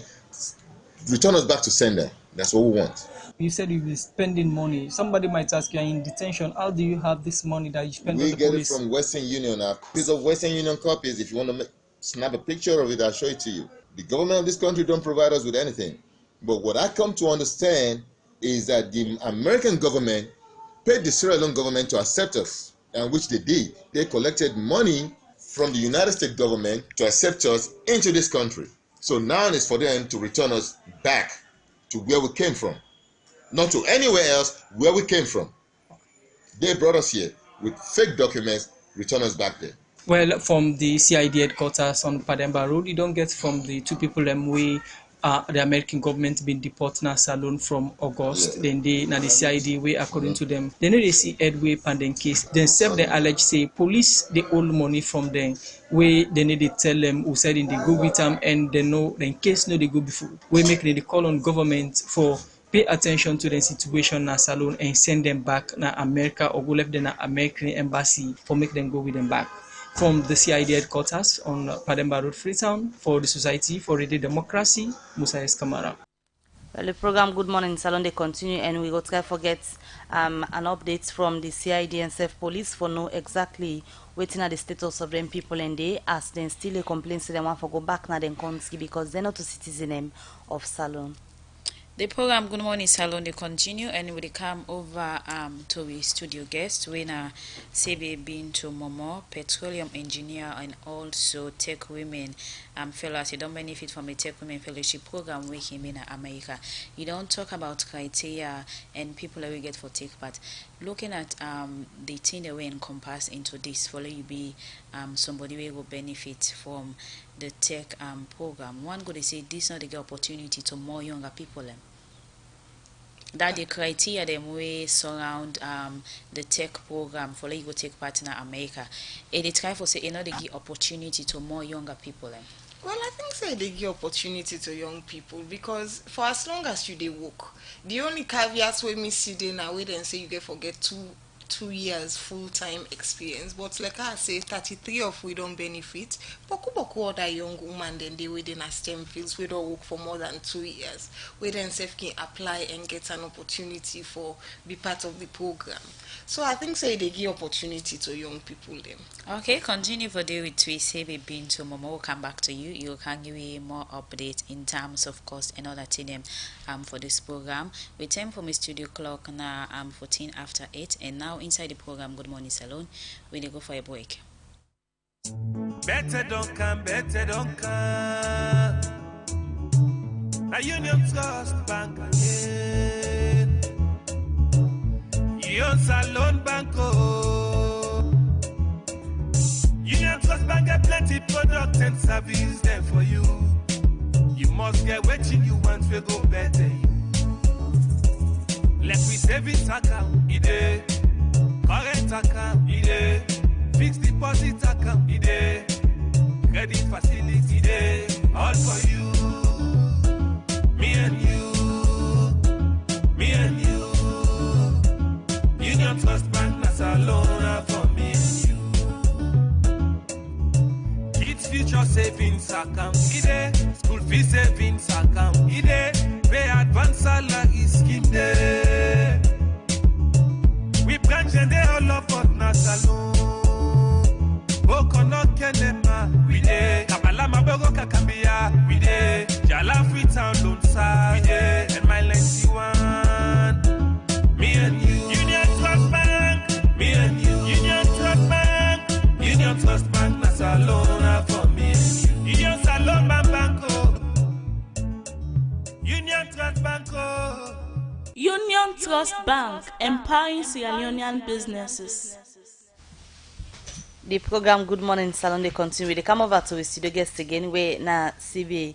return us back to sender. That's what we want. You said you've been spending money. Somebody might ask you, in detention, how do you have this money that you spend on the police? We get it from Western Union. A piece of Western Union copies. If you want to snap a picture of it, I'll show it to you. The government of this country don't provide us with anything. But what I come to understand is that the American government paid the Sierra Leone government to accept us, and which they did. They collected money from the United States government to accept us into this country. So now it's for them to return us back to where we came from. Not to anywhere else, where we came from. They brought us here with fake documents, return us back there. Well, from the CID headquarters on Pademba Road, you don't get from the two people we the American government been deported na Salone from August. Yeah. Then they na the CID way according to them. Then they see headway pending case. Then self they allege say police they owe money from them. Where they need to tell them who said in the go with them and they know in case no they go before. We make the call on government for pay attention to the situation na Salone and send them back na America or go left them na American embassy for make them go with them back. From the CID headquarters on Pademba Road, Freetown, for the Society for Radio Democracy, Musa Eskamara. Well, the program Good Morning Salon they continue, and we got to forget an update from the CID and Self Police for know exactly waiting at the status of them people and they as then still a complaint to them want for go back na them country because they're not a citizen of Salon. The program Good Morning Salon they continue, and we come over to the studio guest winner Sebe been to Momo, petroleum engineer and also tech women fellows. You don't benefit from a tech women fellowship program with him in America. You don't talk about criteria and people that we get for tech, but looking at the thing that we encompass into this for you be somebody we will benefit from the tech program. One could say this not the opportunity to more younger people. That the criteria them way surround the tech program for you go take part in America. It try for say another give opportunity to more younger people. Well, I think say they give opportunity to young people because for as long as you they work, the only caveats we me see they now wait and say you get forget 2 years full-time experience, but like I say 33 of we don't benefit. Boku other young woman then they within a STEM fields we don't work for more than 2 years. We then self can apply and get an opportunity for be part of the program. So I think say they give opportunity to young people then. Okay, continue for day with we say we been to Momo. We'll come back to you. You can give me more updates in terms of cost and other thing for this program. We time for my studio clock now 14 after 8, and now inside the program Good Morning Salon we go for a break. Better don't come. A Union Trust Bank again. Union Salon Banco. Union Trust Bank get plenty product and service there for you. You must get what you want to go better. Let me savings account, ide. Current account, ide. Fixed deposit account, ide. Credit facility, ide. All for you. Me Kids future savings account, ide. School fee savings account, ide. Pay advance salary scheme, de. We branch and they all up at Nasalon. Bokono Kenema, we de. Kabala Mabogo Kakambia, we de. Jala Freetown Lone Star, we de. And my 91, me and you. Union Trust Bank, me and you. Union Trust Bank, Union Trust Bank, Nasalona for me and you. Union Salon Banco, Union Trust Banco. Union Trust Bank, empowering Sierra Leonean businesses. The program Good Morning Salon they continue. They come over to the studio guest again where na Sebe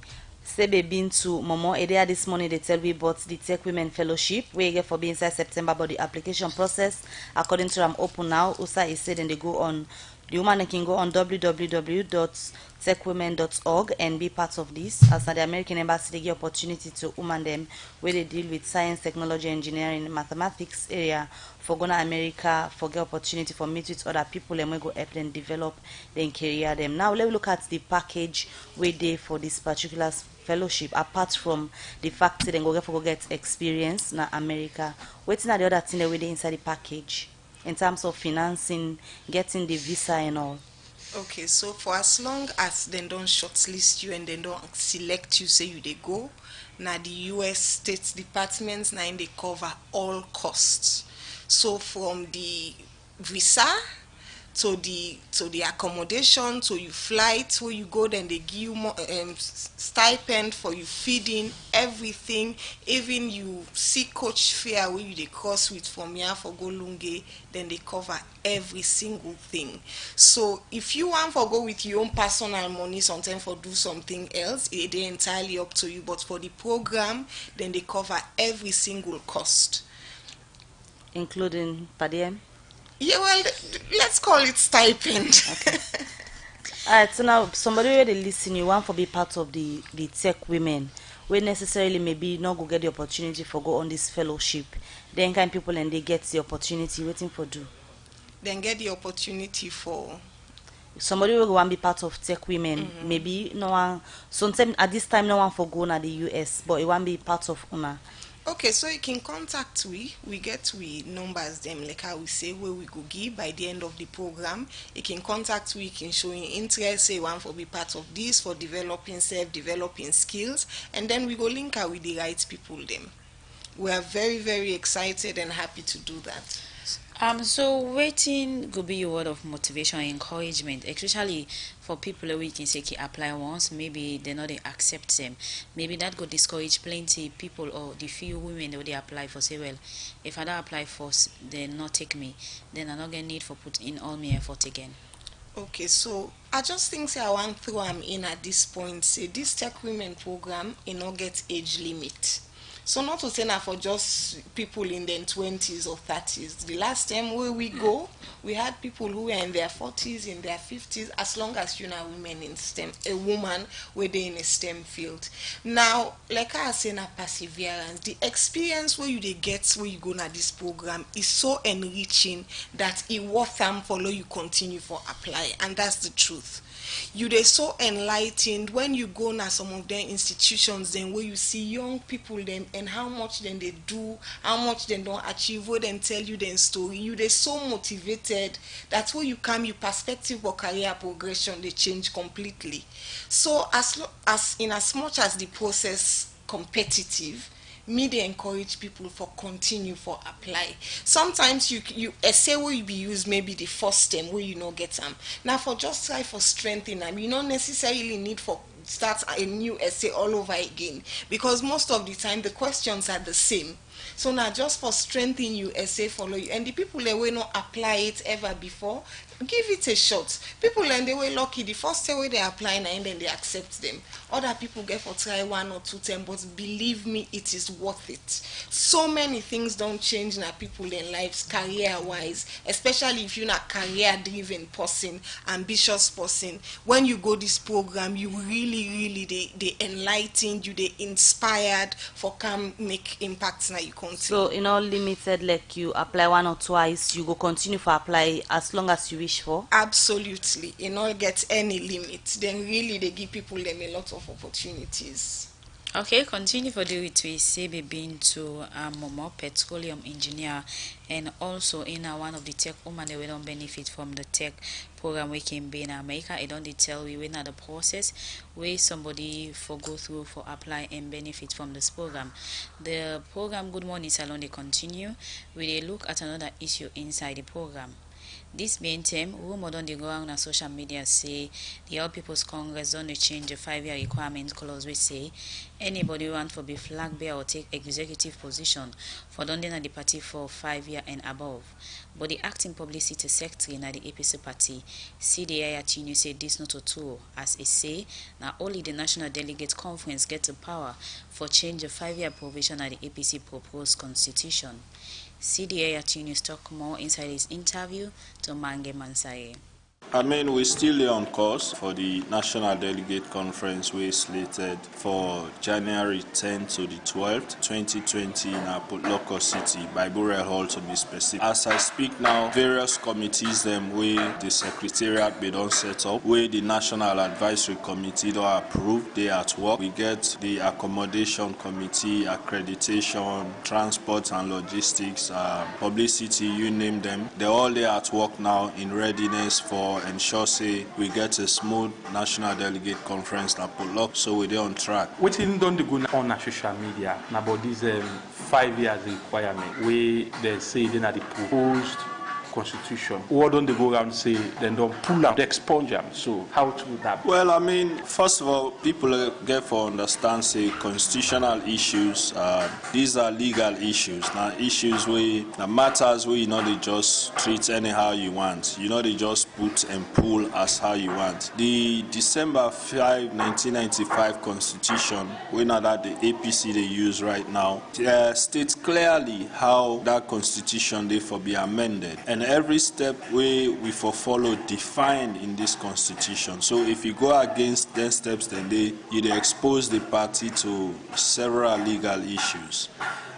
been to Momo area this morning. They tell we about the Tech Women Fellowship where get for be inside September, but the application process according to them open now. Usa is said and they go on. The woman can go on www.techwomen.org and be part of this. As the American Embassy, they give opportunity to women them where they deal with science, technology, engineering, mathematics area for going to America, for get opportunity for meet with other people and we go help them develop their career them. Now let's look at the package where they for this particular fellowship. Apart from the fact that they go get experience in America, waiting at the other thing that we inside the package. In terms of financing, getting the visa and all. Okay, so for as long as they don't shortlist you and they don't select you, say you they go, now the U.S. State Departments now they cover all costs. So from the visa to the accommodation, to your flight where you go, then they give you more stipend for you feeding, everything. Even you see coach fare where you they cross with from here for go Lunge, then they cover every single thing. So if you want to go with your own personal money, sometimes for do something else, it entirely up to you. But for the program, then they cover every single cost, including per diem. Yeah, well, let's call it stipend. Okay. Alright, so now somebody where they listen, you want to be part of the tech women, where necessarily maybe not go get the opportunity for go on this fellowship. Then kind people and they get the opportunity waiting for do. Then get the opportunity for somebody will want to be part of tech women. Maybe no one sometimes at this time no one for go to the US, but it want to be part of UNA. Okay, so you can contact we get we numbers them like how we say where we go give by the end of the program. You can contact we can show you interest, say one for be part of this for developing developing skills, and then we go link out with the right people them. We are very, very excited and happy to do that. So waiting could be a word of motivation and encouragement, especially for people who can say apply once, maybe they not they accept them. Maybe that could discourage plenty people or the few women that they apply for, say, well, if I don't apply first, they not take me, then I'm not gonna need for put in all my effort again. Okay, so I just think say I want through in at this point, say this Tech Women program not get age limit. So not to say now for just people in their 20s or 30s. The last time where we go, we had people who were in their 40s, in their 50s, as long as you know women in STEM, a woman where they in a STEM field. Now, like I say now perseverance, the experience where they get where you go na this program is so enriching that it worth them follow you continue for apply, and that's the truth. You they so enlightened when you go na some of their institutions then where you see young people them and how much then they do, how much they don't achieve, where then tell you their story. You they so motivated. That's where you come, your perspective for career progression they change completely. So as much as the process competitive, me they encourage people for continue for apply. Sometimes you essay where you be used maybe the first term where you not get them. Now for just try for strengthening them, you don't necessarily need for start a new essay all over again, because most of the time the questions are the same. So now just for strengthening you essay follow you, and the people that will not apply it ever before, give it a shot. People and they were lucky the first way they apply and then they accept them. Other people get for try 1 or 2 times, but believe me, it is worth it. So many things don't change in people in lives career wise, especially if you're not career driven person, ambitious person. When you go this program, you really they enlightened, you they inspired for come make impacts in you continue. So in all limited, like you apply one or twice, you go continue for apply as long as you wish for? Absolutely. It not get any limit. Then really they give people them a lot of opportunities. Okay, continue for the week we say being to Momo petroleum engineer, and also in one of the tech women we don't benefit from the tech program we can be in America. I don't tell we when the process where somebody for go through for apply and benefit from this program. The program Good Morning Salon they continue. We look at another issue inside the program. This meantime, rumor on the go on social media say the All People's Congress don't change the 5-year requirement clause. We say anybody want to be flag bearer or take executive position for don't the party for 5 years and above. But the acting publicity secretary in the APC party, CDI Atinu say this not true, as it say now only the National Delegate Conference get the power for change the 5-year provision of the APC proposed constitution. CDA Attorney talk more inside his interview to Mange Mansaye. I mean, we're still on course for the National Delegate Conference. We're slated for January 10th to the 12th, 2020 in Local City, by Burial Hall to be specific. As I speak now, various committees them where the Secretariat be done set up, where the National Advisory Committee don't approve, they at work. We get the Accommodation Committee, Accreditation, Transport and Logistics, Publicity, you name them. They're all there at work now in readiness for ensure say we get a smooth National Delegate Conference that put up, so we're on track. What is done to go on social media about this 5 years requirement where they say they are the proposed constitution? What don't they go around and say then don't pull out, expunge them? So how to that? Well, I mean, first of all, people get for understand say constitutional issues. These are legal issues. Now issues where the matters where they just treat anyhow you want. They just put and pull as how you want. The December 5, 1995 constitution, when that the APC they use right now, states clearly how that constitution therefore be amended. And every step we for follow defined in this constitution. So if you go against them steps, then you expose the party to several legal issues.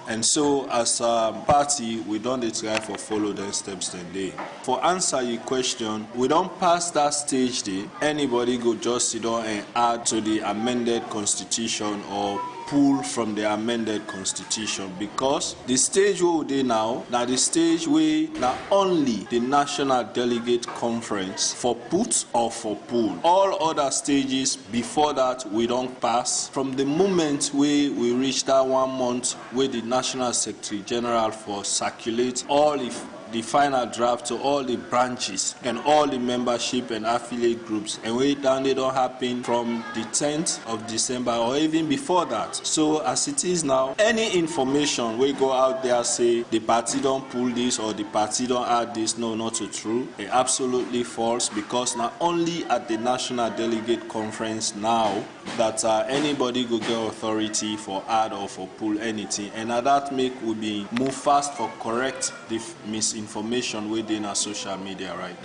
And so as a party, we don't try for follow them steps then they. For answer your question, we don't pass that stage there. Anybody go just sit down and add to the amended constitution or pull from the amended constitution, because the stage where we now the stage where not only the National Delegate Conference for put or for pull. All other stages before that we don't pass. From the moment we reach that 1 month where the National Secretary General for circulate all the final draft to all the branches and all the membership and affiliate groups, and wait down they don't happen from the 10th of December or even before that. So as it is now, any information we go out there say the party don't pull this or the party don't add this, no, not so true. It absolutely false, because not only at the National Delegate Conference now that anybody go get authority for add or for pull anything, and that make we be move fast for correct the misinformation within our social media, right?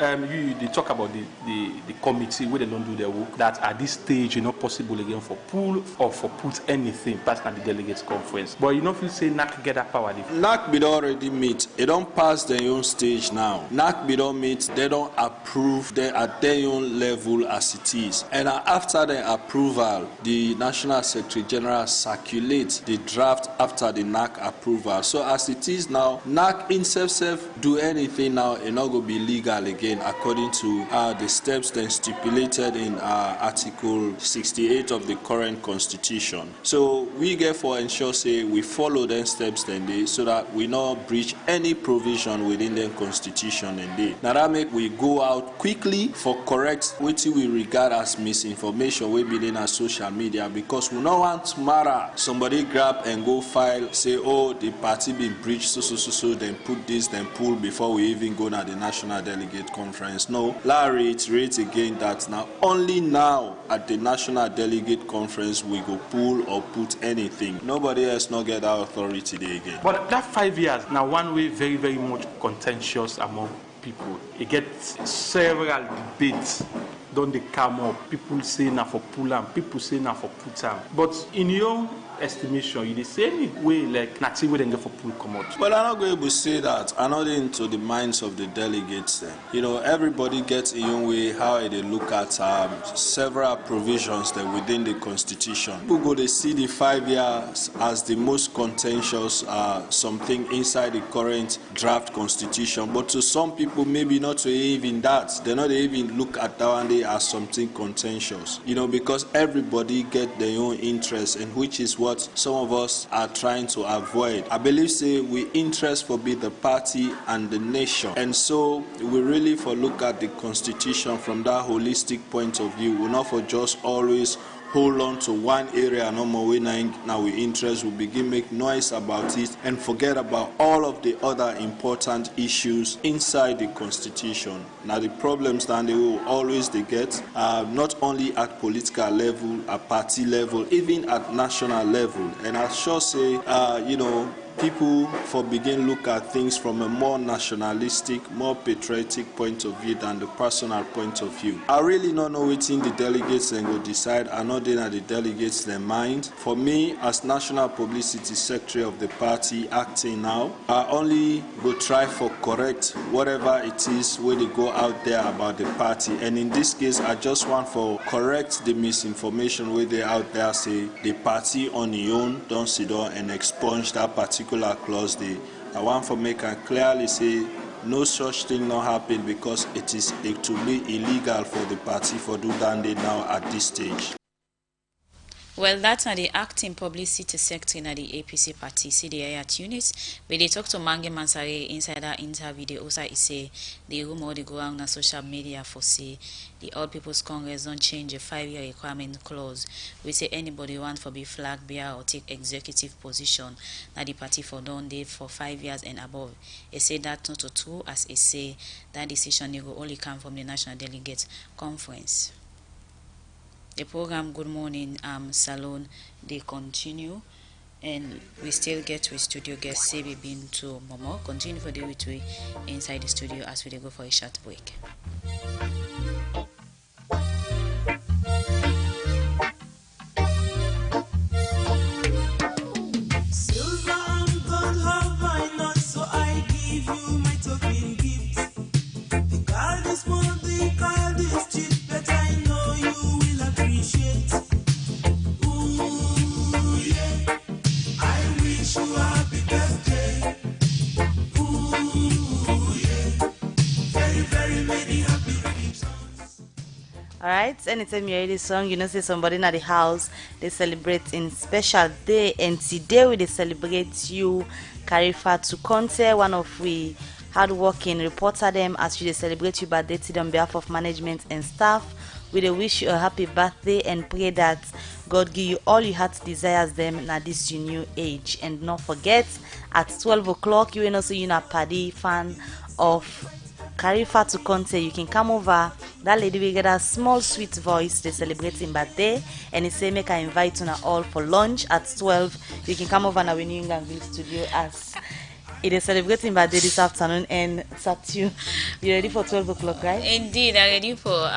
They talk about the committee where they don't do their work, that at this stage it's not possible again for pull or for put anything past at the delegates conference. But you know if you say NAC get that power. NAC be already meet. They don't pass their own stage now. NAC be don't meet, they don't approve they at their own level as it is. And after the approval, the National Secretary General circulates the draft after the NAC approval. So as it is now, NAC in self do anything now, it not going to be legal again according to the steps then stipulated in Article 68 of the current Constitution. So we therefore ensure say we follow them steps then they, so that we not breach any provision within the Constitution and they. Now that make we go out quickly for correct what we regard as misinformation we be in our social media, because we don't want tomorrow somebody grab and go file say, oh, the party been breached so then put this then pull before we even go to the National Delegate Conference. No, Larry reiterates again that now only now at the National Delegate Conference we go pull or put anything. Nobody else not get that authority there again. But that 5 years now one way very, very much contentious among people. It gets several debates don't they come up? People say now for pull am, people say now for put am. But in your estimation, you say any way like nothing we then get for pull come out. Well, I'm not going to say that. I'm not into the minds of the delegates. Then, everybody gets a own way how they look at several provisions that within the Constitution. People go to see the 5 years as the most contentious something inside the current draft Constitution. But to some people, maybe not to even that. They not even look at that one day as something contentious. Because everybody get their own interest, and which is what some of us are trying to avoid. I believe we interest for be the party and the nation, and so we really for look at the Constitution from that holistic point of view. We're not for just always hold on to one area no more. Now we interest will begin make noise about it and forget about all of the other important issues inside the Constitution. Now the problems that they will always get not only at political level, at party level, even at national level. And I sure say people for begin look at things from a more nationalistic, more patriotic point of view than the personal point of view. I really don't know what the delegates then go decide. I know they are the delegates their mind. For me, as National Publicity Secretary of the party acting now, I only go try for correct whatever it is when they go out there about the party. And in this case, I just want for correct the misinformation where they out there say the party on its own don't sit down and expunge that particular clause there. I want to make and clearly say no such thing not happen, because it will be illegal for the party for do that now at this stage. Well, that's not the acting publicity secretary na the APC party CDIAT unit. When they talk to Mange Mansare inside that interview, they also say the rumor they go on na social media for say the All People's Congress don't change the 5-year requirement clause. We say anybody want for be flag bearer or take executive position na the party for done day for 5 years and above. They say that not true, as they say that decision will only come from the National Delegate Conference. The program Good Morning Salon, they continue, and we still get with studio guest Sebi Bin to Momo. Continue for the way to inside the studio as we go for a short break. Silver and gold have I not, so I give you my token gift. The card is small, the card is cheap, but I know you will appreciate. Ooh, yeah, I wish you a happy birthday. Ooh, yeah, very, very many happy returns. Alright, anytime you hear this song, you know say somebody in the house, they celebrate in special day, and today we they celebrate you, Karifa to Conte, one of we hardworking reporter them as we celebrate you birthday today on behalf of management and staff. We wish you a happy birthday and pray that God give you all your heart's desires them na this your new age. And not forget, at 12 o'clock, you will also you a party fan of Karifa to Conte. You can come over. That lady will get a small sweet voice. They celebrating birthday, and he say make I invite you all for lunch at 12. You can come over now in New England studio as it is celebrating birthday this afternoon, and Satu, you ready for 12 o'clock, right? Indeed, I'm ready for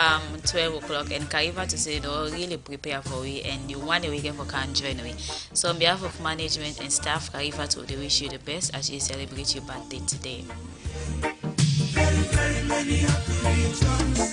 12 o'clock, and Karifa to say they'll really prepare for we, and you want the weekend for can join me. So on behalf of management and staff, Karifa to they wish you the best as you celebrate your birthday today. Very, very many happy returns.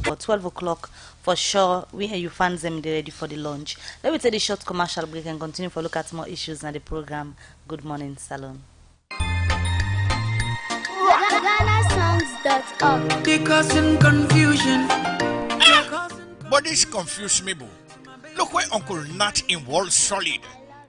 For 12 o'clock, for sure, we hear you fans them they ready for the lunch. Let me take the short commercial break and continue for look at more issues in the program. Good Morning Salon. GhanaSongs.org. They causing confusion. But this confused me, boo. Look where Uncle Nat in Wall Solid.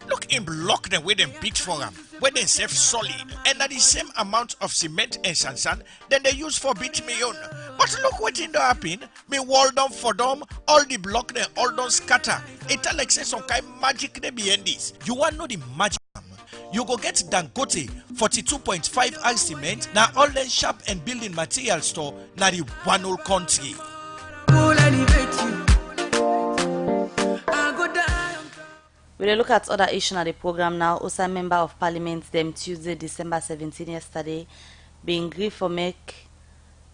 Look in block them where them beat for them, where they save solid, and at the same amount of cement and sand then they use for beat me on. But look what in the happen. Me wall down for them, all the block they all don't scatter. It like say some kind magic they behind this. You want know the magic? you go get Dangote 42.5 R cement, na all the sharp and building material store na the one whole country. We will look at other issues at the program now. Also, member of parliament them Tuesday, December 17 yesterday, being agreed for make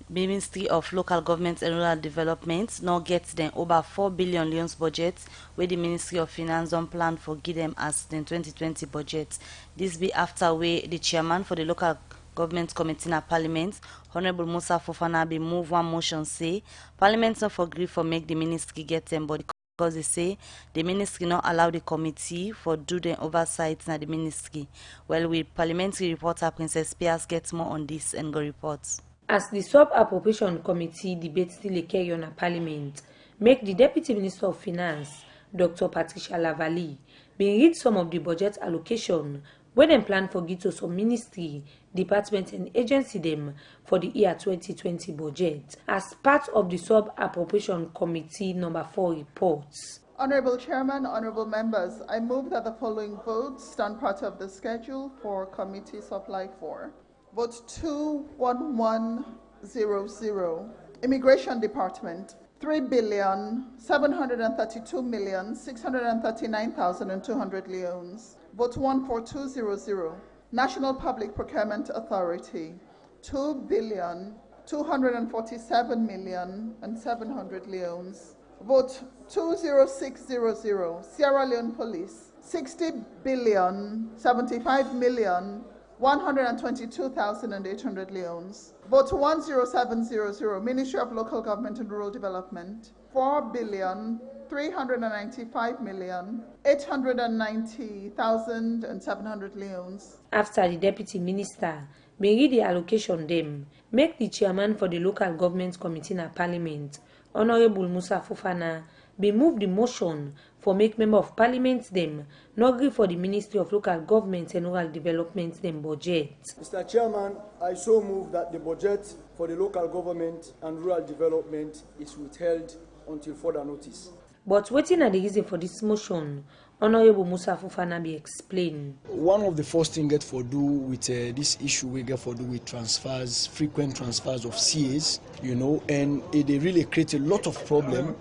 Ministry of Local Government and Rural Development now gets them over 4 billion loans budget where the Ministry of Finance on plan for give them as the 2020 budget. This be after where the chairman for the local government committee in parliament, Honorable Musa Fofana, be move one motion say parliament not for agree for make the ministry get them body because they say the ministry not allow the committee for do the oversight in the ministry. Well, with parliamentary reporter Princess Pierce gets more on this and go reports. As the Sub-Appropriation Committee debate still carry on at Parliament, make the Deputy Minister of Finance, Dr. Patricia Lavalley, been read some of the budget allocation when them plan for give to some ministry, department and agency them for the year 2020 budget as part of the Sub-Appropriation Committee number 4 reports. Honorable Chairman, honorable members, I move that the following votes stand part of the schedule for Committee Supply 4. Vote 21100. Immigration Department, 3,732,639,200 leones. Vote 14200. National Public Procurement Authority, 2,247,700 leones. Vote 20600. Sierra Leone Police, 60,075,122,800 leones. Vote 10700. Ministry of Local Government and Rural Development, 4,395,890,700 leones. After the Deputy Minister may read the allocation them, make the chairman for the Local Government Committee in Parliament, Honorable Musa Fofana, be move the motion for make member of parliament them not agree for the Ministry of Local Government and Rural Development them budget. Mr. Chairman, I so move that the budget for the local government and rural development is withheld until further notice. But waiting at the reason for this motion, Honorable Musa Fofana be explained. One of the first things get for do with this issue we get for do with transfers, frequent transfers of CAs, and they really create a lot of problem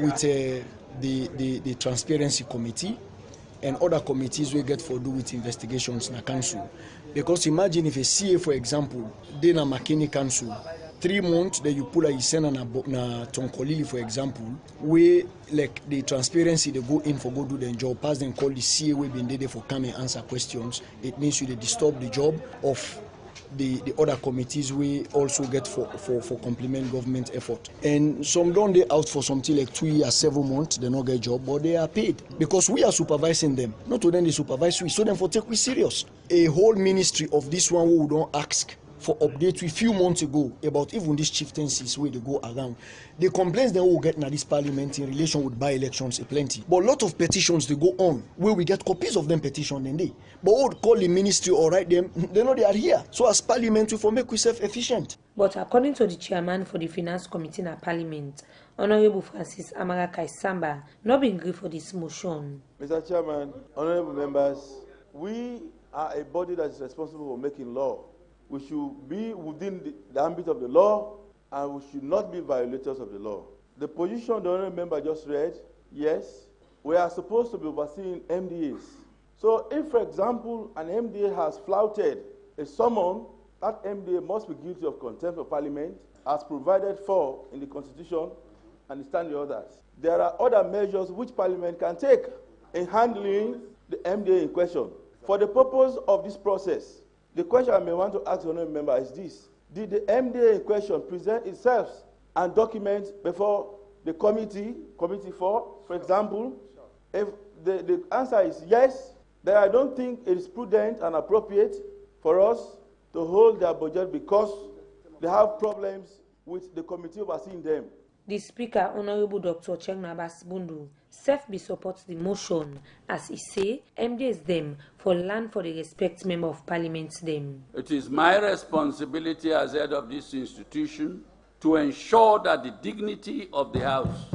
with the Transparency Committee and other committees we get for do with investigations in the council. Because imagine if a CA, for example, they na Makini Council, 3 months that you pull a Isena na Tonkolili, for example, where like the transparency they go in for go do their job, pass them call the CA we been there for come and answer questions. It means you they disturb the job of the other committees we also get for complement government effort. And some don't they out for something like 2 years, 7 months, they not get job, but they are paid. Because we are supervising them. Not to them they supervise we, so them for take we serious. A whole ministry of this one who don't ask for update a few months ago about even these chieftaincies where they go around. The complaints they will get in this parliament in relation with by-elections are plenty. But a lot of petitions they go on where we get copies of them petition then they. But would call the ministry or write them, they know they are here. So as parliament we for make we self-efficient. But according to the chairman for the Finance Committee in Parliament, Honorable Francis Amara Kaisamba, not being agreed for this motion. Mr. Chairman, honorable members, we are a body that is responsible for making law. We should be within the ambit of the law, and we should not be violators of the law. The position the honorable member just read, yes, we are supposed to be overseeing MDAs. So if, for example, an MDA has flouted a summon, that MDA must be guilty of contempt of parliament as provided for in the Constitution and the standing orders. There are other measures which parliament can take in handling the MDA in question. For the purpose of this process, the question I may want to ask the honorable member is this: did the MDA in question present itself and document before the committee 4, for example? If the answer is yes, then I don't think it is prudent and appropriate for us to hold their budget because they have problems with the committee overseeing them. The Speaker, Honorable Dr. Chengnabas Bundu, self-be supports the motion as he say MDs them for land for the respect member of parliament them. It is my responsibility as head of this institution to ensure that the dignity of the House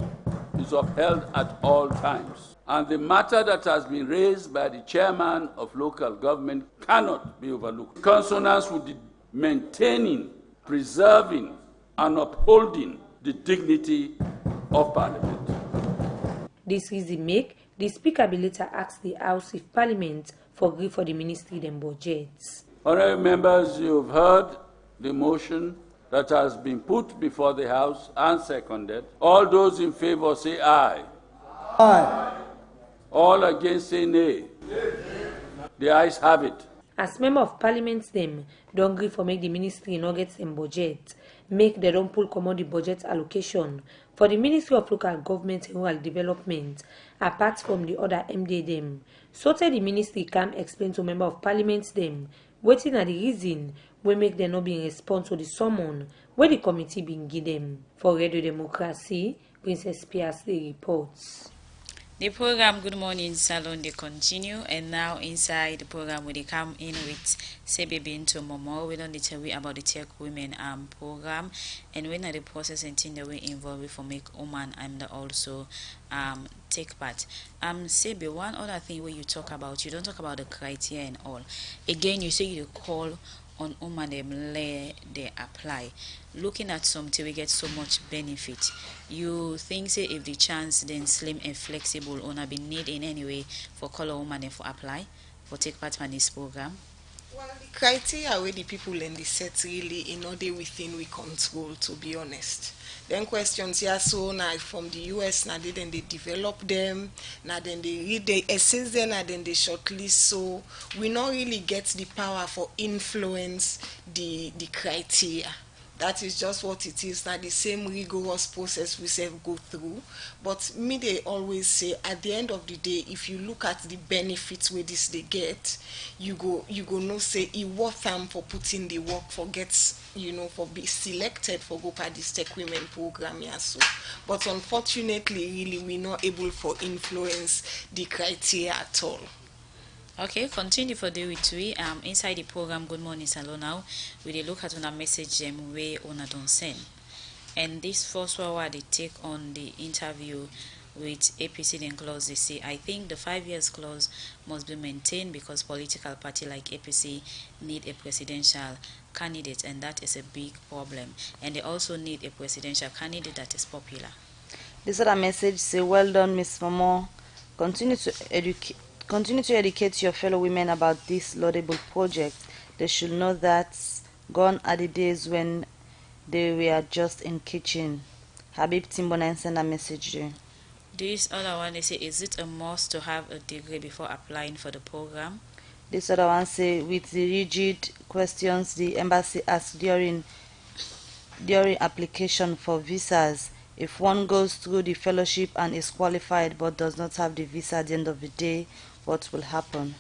is upheld at all times. And the matter that has been raised by the chairman of local government cannot be overlooked. Consonance with the maintaining, preserving, and upholding the dignity of Parliament. This reason make the Speaker be later ask the House if Parliament for agree for the ministry them budgets. Honourable members, you have heard the motion that has been put before the House and seconded. All those in favour say aye. Aye. All against say nay. The ayes have it. As member of Parliament them don't agree for make the ministry no get them budget, make they don't pull commot the budget allocation for the Ministry of Local Government and Rural Development apart from the other MD them. So tell the ministry can explain to member of Parliament them waiting at the reason we make them not be in response to the summon where the committee been give them. For Radio Democracy, Princess Pierce reports. The program Good Morning Salon they continue, and now inside the program we they come in with Sebe Binto Momo. We don't need to tell you about the Tech Women program, and when are the process and thing that we involved with for make woman and also take part. Sebe, one other thing where you talk about, you don't talk about the criteria and all. Again, you say you call on woman them they apply. Looking at something we get so much benefit. You think say if the chance then slim and flexible on be need in any way for color woman and for apply for take part in this program? Well, the criteria where the people in the set really in order within we control, to be honest. Then questions here, so now from the US, now then they develop them, now then they read the essays, then and then they shortlist. So we not really get the power for influence the criteria. That is just what it is. Now the same rigorous process we say go through. But me they always say at the end of the day, if you look at the benefits where this they get, you go no say it worth them for putting the work for gets for be selected for go part this Tech Women program here. So but unfortunately really we're not able for influence the criteria at all. Okay, continue for the week inside the program Good Morning Salon now we look at on a message them way on a don't send. And this first one they take on the interview with APC then clause they say I think the 5 years clause must be maintained because political party like APC need a presidential candidate and that is a big problem, and they also need a presidential candidate that is popular. This other message say well done Miss Momo, continue to educate your fellow women about this laudable project. They should know that gone are the days when they were just in kitchen. Habib Timbona send a message there. This other one they say is it a must to have a degree before applying for the program? This other one say with the rigid questions the embassy asks during application for visas, if one goes through the fellowship and is qualified but does not have the visa at the end of the day, what will happen?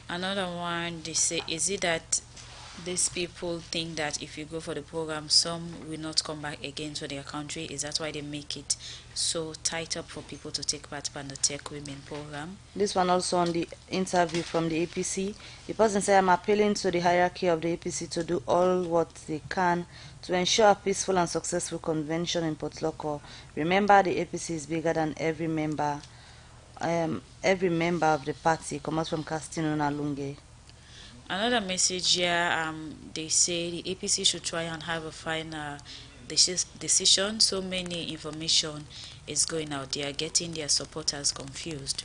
Another one they say is it that these people think that if you go for the program some will not come back again to their country? Is that why they make it so tight up for people to take part in the Tech Women program? This one also on the interview from the APC. The person said I'm appealing to the hierarchy of the APC to do all what they can to ensure a peaceful and successful convention in Port Loko. Remember the APC is bigger than every member of the party comes from Castino Nalunge. Another message here, they say the APC should try and have a final decision. So many information is going out. They are getting their supporters confused.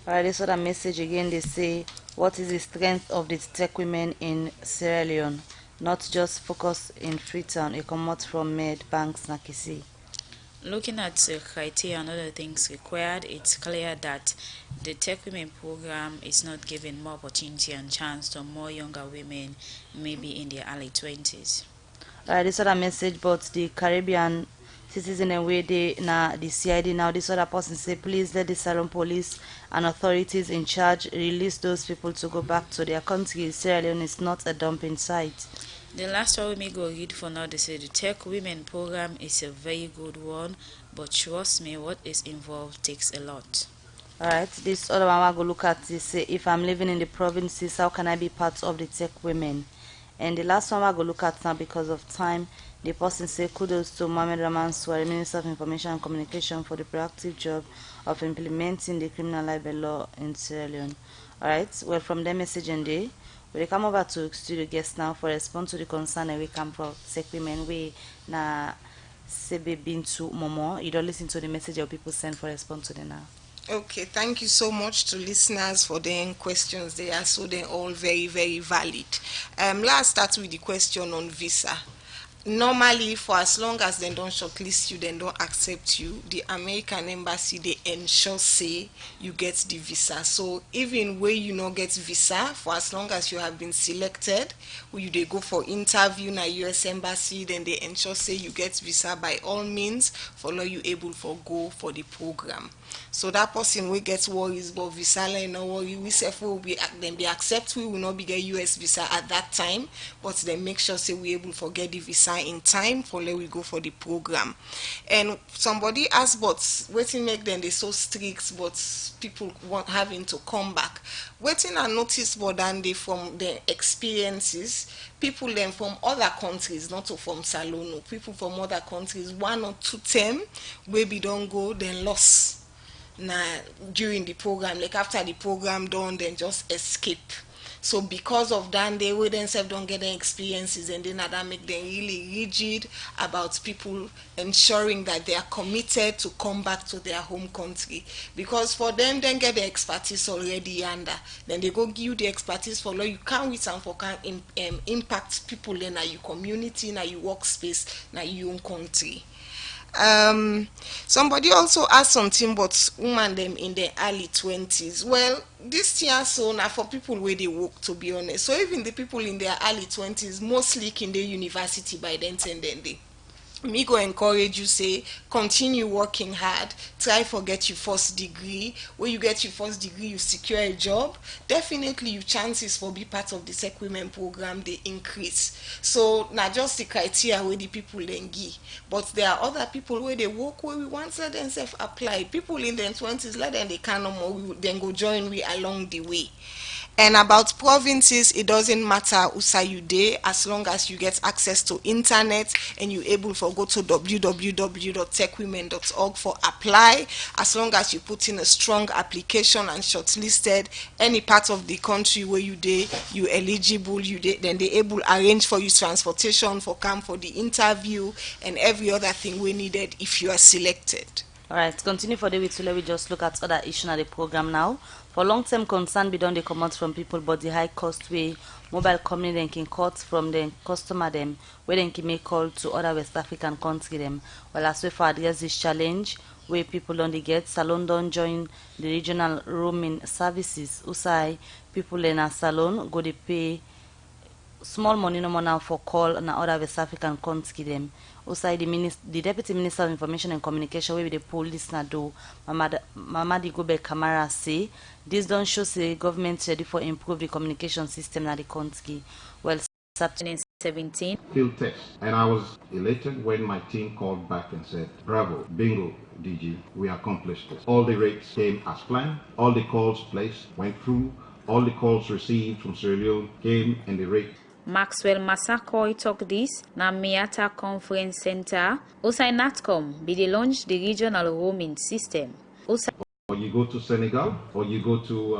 Alright, this other message again, they say, what is the strength of the Tech Women in Sierra Leone? Not just focus in Freetown, it comes from Med, Banks, Nakisi. Looking at the criteria and other things required, it's clear that the Tech Women program is not giving more opportunity and chance to more younger women, maybe in their early 20s. This other message, but the Caribbean citizen and where they na the CID now. This other person say, please let the Salon police and authorities in charge release those people to go back to their country. Sierra Leone is not a dumping site. The last one we may go read for now, they say the Tech Women program is a very good one, but trust me, what is involved takes a lot. Alright, this other one I go look at this. Say, if I'm living in the provinces, how can I be part of the Tech Women? And the last one I go look at now because of time. The person say kudos to Mohamed Rahman Suare, Minister of Information and Communication, for the proactive job of implementing the criminal libel law in Sierra Leone. Alright, well, from the message and day, we come over to studio guests now for response to the concern and we come from Sekwimen we na sebe bintu momo. You don't listen to the message of people send for response to the now. Okay, thank you so much to listeners for the questions. They are so they're all very, very valid. Let's start with the question on visa. Normally, for as long as they don't shortlist you, they don't accept you, the American embassy, they ensure say you get the visa. So even where you not get visa, for as long as you have been selected, where you they go for interview in a US embassy, then they ensure say you get visa. By all means, follow you able for go for the program. So that person will get worries about visa, like no worry, we say will be then be accept, we will not be get US visa at that time, but then make sure say we able to get the visa in time for let we go for the program. And somebody asked, but waiting make them they so strict, but people want having to come back. Waiting I notice more than they from the experiences, people then from other countries, not from Salone, people from other countries, 1 or 2 term, maybe don't go, then lost. Now during the program, like after the program done, then just escape. So because of that, they will themselves don't get the experiences, and then that make them really rigid about people ensuring that they are committed to come back to their home country. Because for them, then get the expertise already under, then they go give you the expertise for law. You can't with some for can impact people in your community, in your workspace, in your own country. Somebody also asked something about women them in their early 20s. Well, this year so now for people where they work, to be honest. So even the people in their early 20s, mostly in the university by then and then they me go encourage you say continue working hard, try for get your first degree. When you get your first degree, you secure a job, definitely your chances for be part of this equipment program they increase. So not just the criteria where the people then give, but there are other people where they work where we want to themselves apply. People in their 20s let them they can no more, we then go join we along the way. And about provinces, it doesn't matter who say you there, as long as you get access to internet and you're able to go to www.techwomen.org for apply. As long as you put in a strong application and shortlisted, any part of the country where you there, you eligible, you there, then they able arrange for you transportation for come for the interview and every other thing we needed if you are selected. Alright, continue for the week to let we just look at other issues of the program now. For long-term concern, be done they come out from people, but the high cost way mobile company then can cut from the customer them, where they can make call to other West African country them. Well, as we for address this challenge, where people don't get, Salon don't join the regional roaming services. Usai people in a salon go they pay small money no more now for call na other West African country them. Also the Deputy Minister of Information and Communication where the police na do Mamadi Gobe Kamara say this don't show say government ready for improve the communication system na the country. Well, September 17 field test, and I was elated when my team called back and said, "Bravo, bingo, DG, we accomplished this. All the rates came as planned, all the calls placed went through, all the calls received from Sierra Leone came in the rate." Maxwell Massacoy talk this na Miata Conference Center. Usai Natcom be the launch the regional roaming system. Or you go to Senegal, or you go to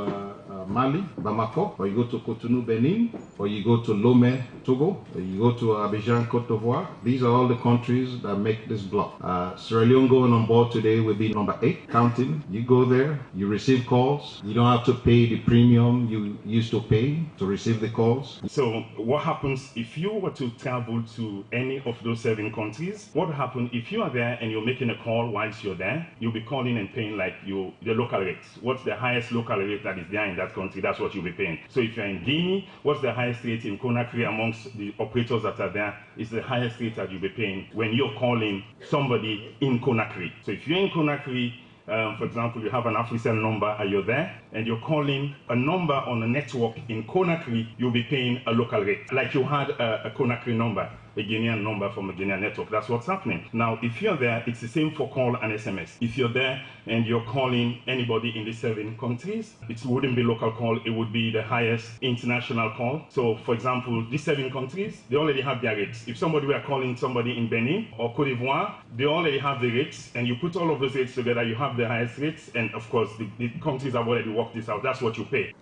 Mali, Bamako, or you go to Cotonou, Benin, or you go to Lomé, Togo, or you go to Abidjan, Côte d'Ivoire. These are all the countries that make this block. Sierra Leone going on board today will be number 8, counting. You go there, you receive calls. You don't have to pay the premium you used to pay to receive the calls. So what happens if you were to travel to any of those 7 countries? What would happen if you are there and you're making a call whilst you're there? You'll be calling and paying like the local rates. What's the highest local rate that is there in that country? That's what you'll be paying. So if you're in Guinea, what's the highest rate in Conakry amongst the operators that are there? Is the highest rate that you'll be paying when you're calling somebody in Conakry. So if you're in Conakry, for example, you have an Africell number and you're there and you're calling a number on a network in Conakry, you'll be paying a local rate, like you had a Conakry number. a Guinean number from a Guinean network. That's what's happening. Now, if you're there, it's the same for call and SMS. If you're there and you're calling anybody in the 7 countries, it wouldn't be local call, it would be the highest international call. So, for example, these 7 countries, they already have their rates. If somebody were calling somebody in Benin or Cote d'Ivoire, they already have the rates, and you put all of those rates together, you have the highest rates, and of course, the countries have already worked this out. That's what you pay.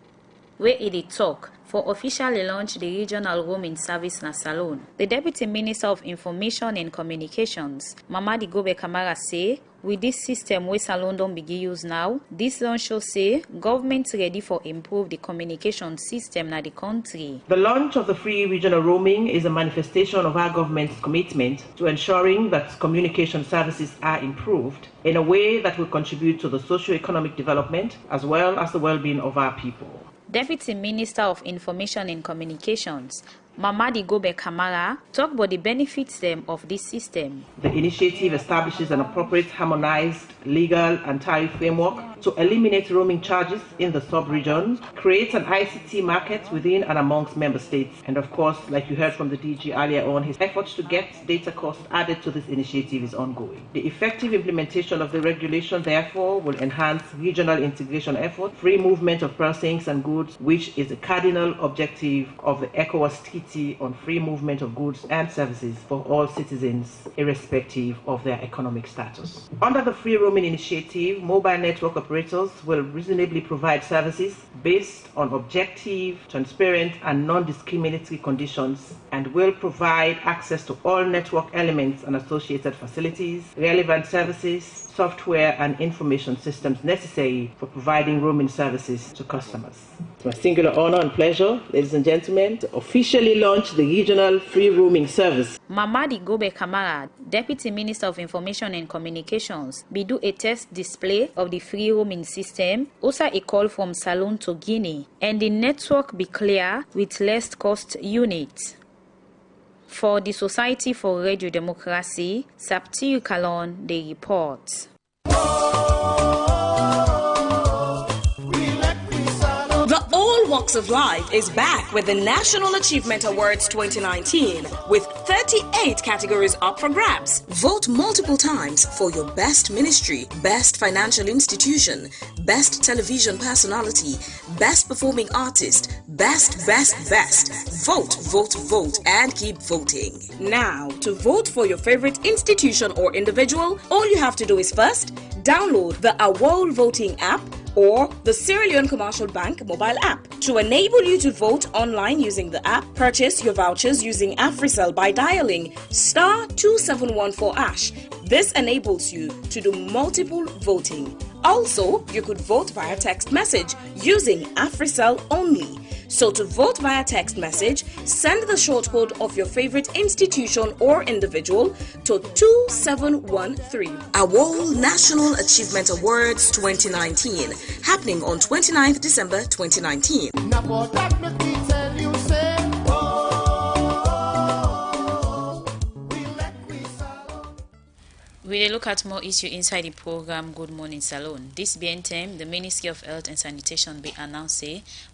Where it talk for officially launch the regional roaming service na Salone. The Deputy Minister of Information and Communications, Mamadi Gobe Kamara, say with this system where Salone don't begin use now, this launch show say government ready for improve the communication system na the country. The launch of the free regional roaming is a manifestation of our government's commitment to ensuring that communication services are improved in a way that will contribute to the socio-economic development as well as the well-being of our people. Deputy Minister of Information and Communications, Mamadi Gobe Kamara, talk about the benefits of this system. The initiative establishes an appropriate harmonized legal and tariff framework to eliminate roaming charges in the sub-region, creates an ICT market within and amongst member states, and of course, like you heard from the DG earlier on, his efforts to get data costs added to this initiative is ongoing. The effective implementation of the regulation, therefore, will enhance regional integration effort, free movement of persons and goods, which is a cardinal objective of the ECOWAS Treaty on free movement of goods and services for all citizens, irrespective of their economic status. Under the free roaming initiative, mobile network operators will reasonably provide services based on objective, transparent, and non-discriminatory conditions, and will provide access to all network elements and associated facilities, relevant services, software, and information systems necessary for providing roaming services to customers. It's my singular honor and pleasure, ladies and gentlemen, to officially launch the regional free roaming service. Mamadi Gobe Kamara, Deputy Minister of Information and Communications, be do a test display of the free roaming system, also a call from Salone to Guinea, and the network be clear with less cost units. For the Society for Radio Democracy, Saptir Kalon, they report. The All Walks of Life is back with the National Achievement Awards 2019 with 38 categories up for grabs. Vote multiple times for your best ministry, best financial institution, best television personality, best performing artist, best. Vote, vote, vote, and keep voting. Now, to vote for your favorite institution or individual, all you have to do is first, download the AWOL voting app or the Sierra Leone Commercial Bank mobile app. To enable you to vote online using the app, purchase your vouchers using AfriCell by dialing *2714#. This enables you to do multiple voting. Also, you could vote via text message using AfriCell only. So to vote via text message, send the short code of your favorite institution or individual to 2713. AWOL National Achievement Awards 2019, happening on 29th December 2019. We will look at more issue inside the program Good Morning Salone. This being time, the Ministry of Health and Sanitation be announced,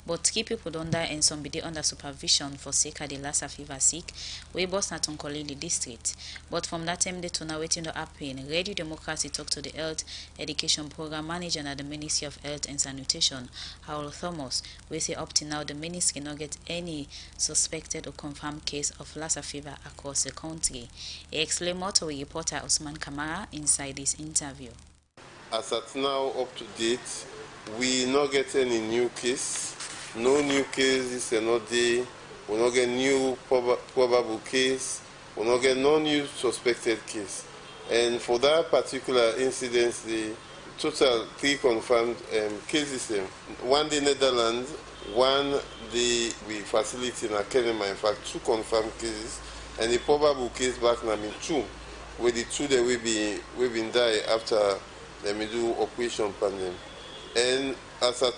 but 3 people under and some be under supervision for sake of the Lassa fever sick, we boss not on calling the district. But from that time, they to now waiting to happen. Radio Democracy talk to the Health Education Program Manager at the Ministry of Health and Sanitation, Harold Thomas. We say up to now the ministry not get any suspected or confirmed case of Lassa fever across the country. He explained more to reporter Usman Kamara inside this interview. As at now, up to date, we not get any new case. No new cases another day. We not get new probable case. We not get no new suspected case. And for that particular incident, the total 3 confirmed cases. One the Netherlands, one the facility in Akenema, in fact 2 confirmed cases, and the probable case back now in 2. With the 2 that we've been die after them do operation pandemic. And as I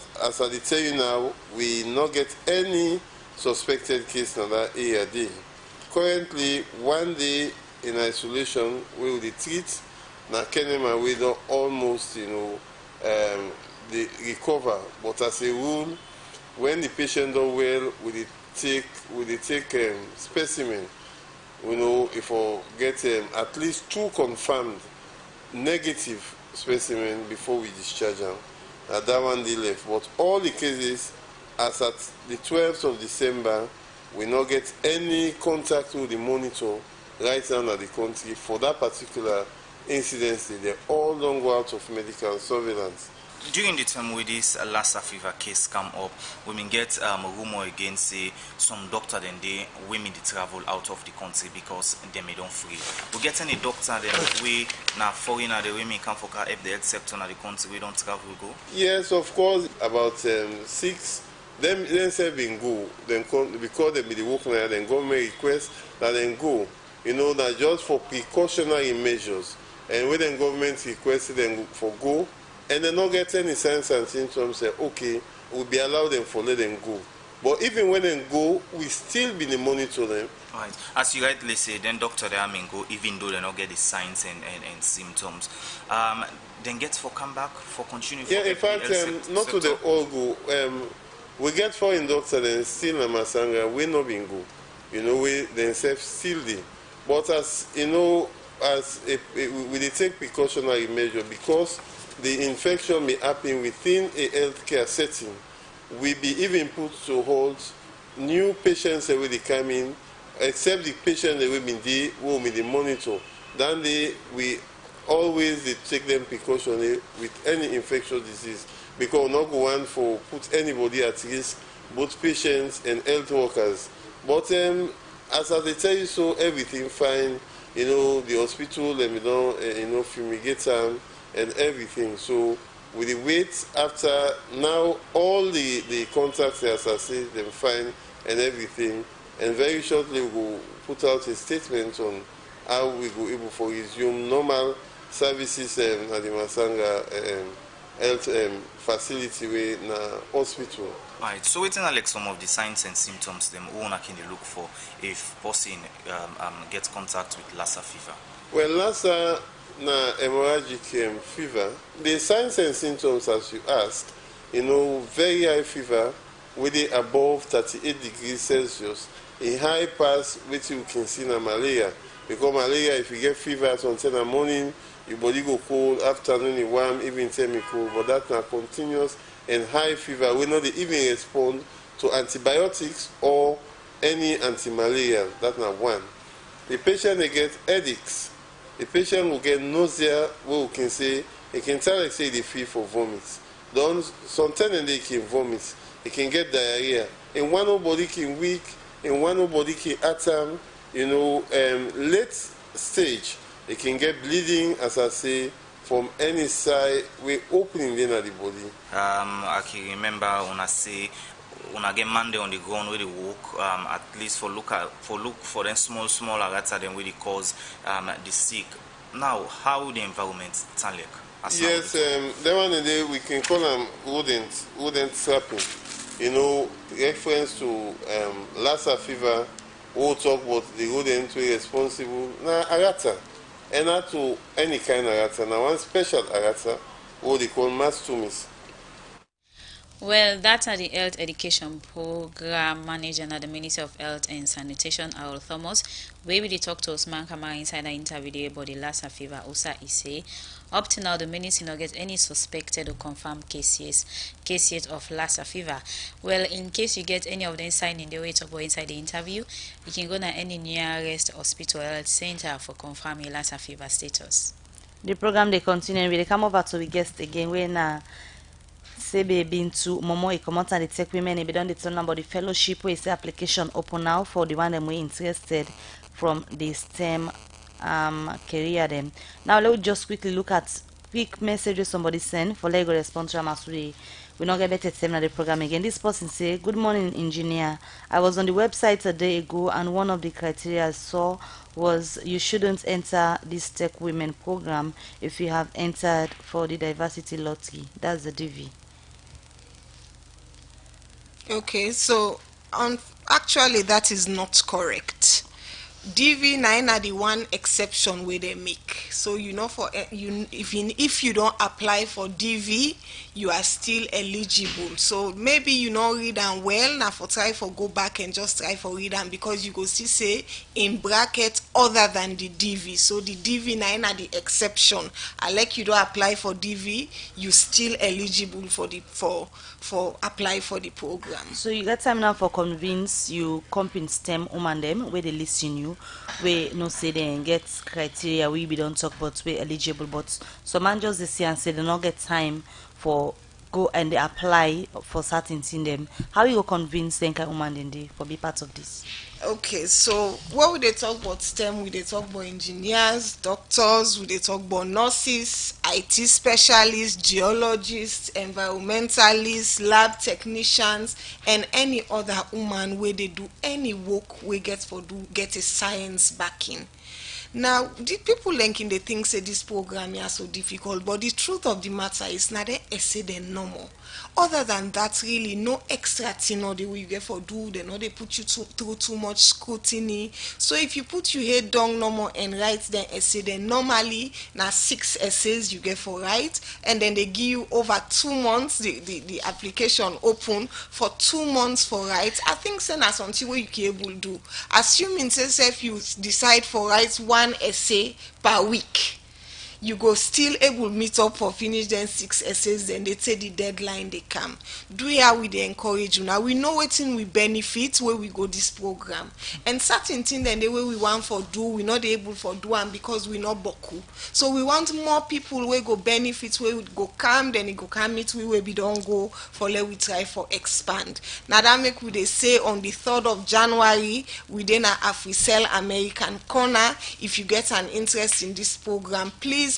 tell you now, we not get any suspected case in that area. Currently, 1 day in isolation, we will treat na Kenema we don't almost they recover. But as a rule, when the patient don't well, we take specimen if we get at least 2 confirmed negative specimen before we discharge them. That one they left. But all the cases, as at the 12th of December, we not get any contact with the monitor right now at the country for that particular incident. They all don't go out of medical surveillance. During the time with this Lassa fever case come up, women get a rumor against say some doctor then they women they travel out of the country because they may don't free. We get any doctor then we now foreigner the women come for if the health sector in the country we don't travel go? Yes, of course, about 6. Then say been go. Then because they be the work now, then government request that then go. That just for precautionary measures. And when the government requested them for go, and they not get any signs and symptoms, say, okay, we'll be allowed them for let them go. But even when they go, we still be monitor them. Right. As you rightly say, then doctor they go, even though they not get the signs and symptoms. Then get for come back for continue. Yeah, in fact, not to the all go. We get foreign doctor then still in Masanga, we not been go. We themselves still there. But as we take precautionary measure because the infection may happen within a healthcare setting. We be even put to hold new patients that will come in, except the patient that will be the monitor. Then we always take them precautionary with any infectious disease because we're not going to put anybody at risk, both patients and health workers. But as I tell you, so everything fine. The hospital, we don't, fumigate them and everything. So with the wait after now, all the contacts as I say them fine and everything, and very shortly we will put out a statement on how we go able to resume normal services at the Masanga health facility in hospital. Right. So waiting like some of the signs and symptoms them owner can look for if person gets contact with Lassa fever. Well, Lassa na hemorrhagic fever. The signs and symptoms, as you asked, very high fever, with it above 38 degrees Celsius, a high pass, which you can see in malaria. Because malaria, if you get fever at 10 in the morning, your body go cold, afternoon it warm, even cold. But that's not continuous and high fever. We not even respond to antibiotics or any anti-malaria. That's not one. The patient they get headaches. The patient will get nausea, where we can say, he can tell like say they feel for vomit. Sometimes they can vomit. He can get diarrhea. In one body can weak, in one body can atom, late stage, they can get bleeding, as I say, from any side, we opening in the body. I can remember when I say when I get Monday on the ground where they walk, at least for look for them small agata them where they cause the sick. Now, how the environment sound like? Yes, that one day we can call them wooden trapping. Reference to Lassa fever, we'll talk about the rodent responsible. Now, agata. And not to any kind of agata. Now, one special agata, what they call mastomis. Well, that's the Health Education Program Manager at the Ministry of Health and Sanitation, Harold Thomas. Where we talk to Osman Kamara inside the interview about the Lassa fever. Osa say, up to now, the ministry not get any suspected or confirmed cases of Lassa fever. Well, in case you get any of them sign in the way talk about inside the interview, you can go to any nearest hospital or health center for confirming Lassa fever status. The program they continue. We come over to the guest again. When Sebe been to Momo e comment and the tech women be done the turn about the fellowship where say application open now for the one them we interested from the STEM career them. Now let's just quickly look at quick messages somebody sent for Lego response to Masuri. We not get better time the program again. This person say, good morning engineer. I was on the website a day ago and one of the criteria I saw was you shouldn't enter this tech women program if you have entered for the diversity lottery. That's the DV. Okay, so actually that is not correct. DV na the one exception where they make. So you know, for you, if you don't apply for DV, you are still eligible. So maybe you know read them well. Now for try for go back and just try for read them, because you go see say in bracket other than the DV. So the DV na the exception. I like you don't apply for DV, you still eligible for the for apply for the program. So you got time now for convince you comping STEM woman them where they listen you, where no say they get criteria we don't talk about we eligible, but some man just they see and say they not get time for go and they apply for certain thing them. How you go convince them kind woman then they for be part of this? Okay, so what would they talk about STEM? Would they talk about engineers, doctors? Would they talk about nurses, IT specialists, geologists, environmentalists, lab technicians, and any other woman where they do any work we get for do get a science backing? Now, the people linking they think say this program is so difficult, but the truth of the matter is not they essay than normal. Other than that, really, no extra thing or the way you get for do, they know they put you through too much scrutiny. So if you put your head down normal and write the essay, then normally now 6 essays you get for write, and then they give you over 2 months, the application open for 2 months for write. I think say na something where you can able do. Assuming say if you decide for write 1 essay per week, you go still able meet up for finish then 6 essays, then they say the deadline they come. Do how we they encourage you. Now we know what we benefit where we go this program. And certain thing then the way we want for do, we not able for do and because we not boku. So we want more people where go benefit, where we go come, then it go come meet we where we don't go for let we try for expand. Now that make we they say on the 3rd of January, we then a Africell American corner. If you get an interest in this program, please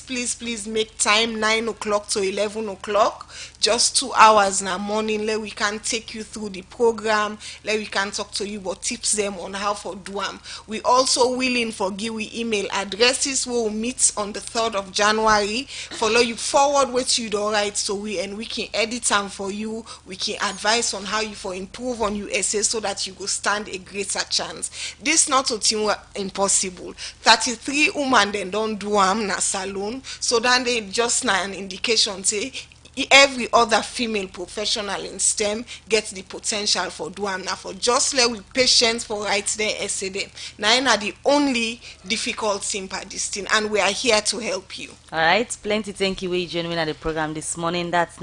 make time 9 o'clock to 11 o'clock, just 2 hours in the morning. Let we can take you through the program, let we can talk to you about tips them on how for do them. We also willing for give we email addresses. We will meet on the 3rd of January. Follow you forward what you do right, so we can edit them for you. We can advise on how you for improve on your essay so that you go stand a greater chance. This not a thing impossible. 33 women then don't do them na salon. So then they just now an indication say every other female professional in STEM gets the potential for do am. Now for just let with patience for write their essay them. Now the only difficult thing for this thing, and we are here to help you. All right, plenty thank you we joining at the program this morning. That's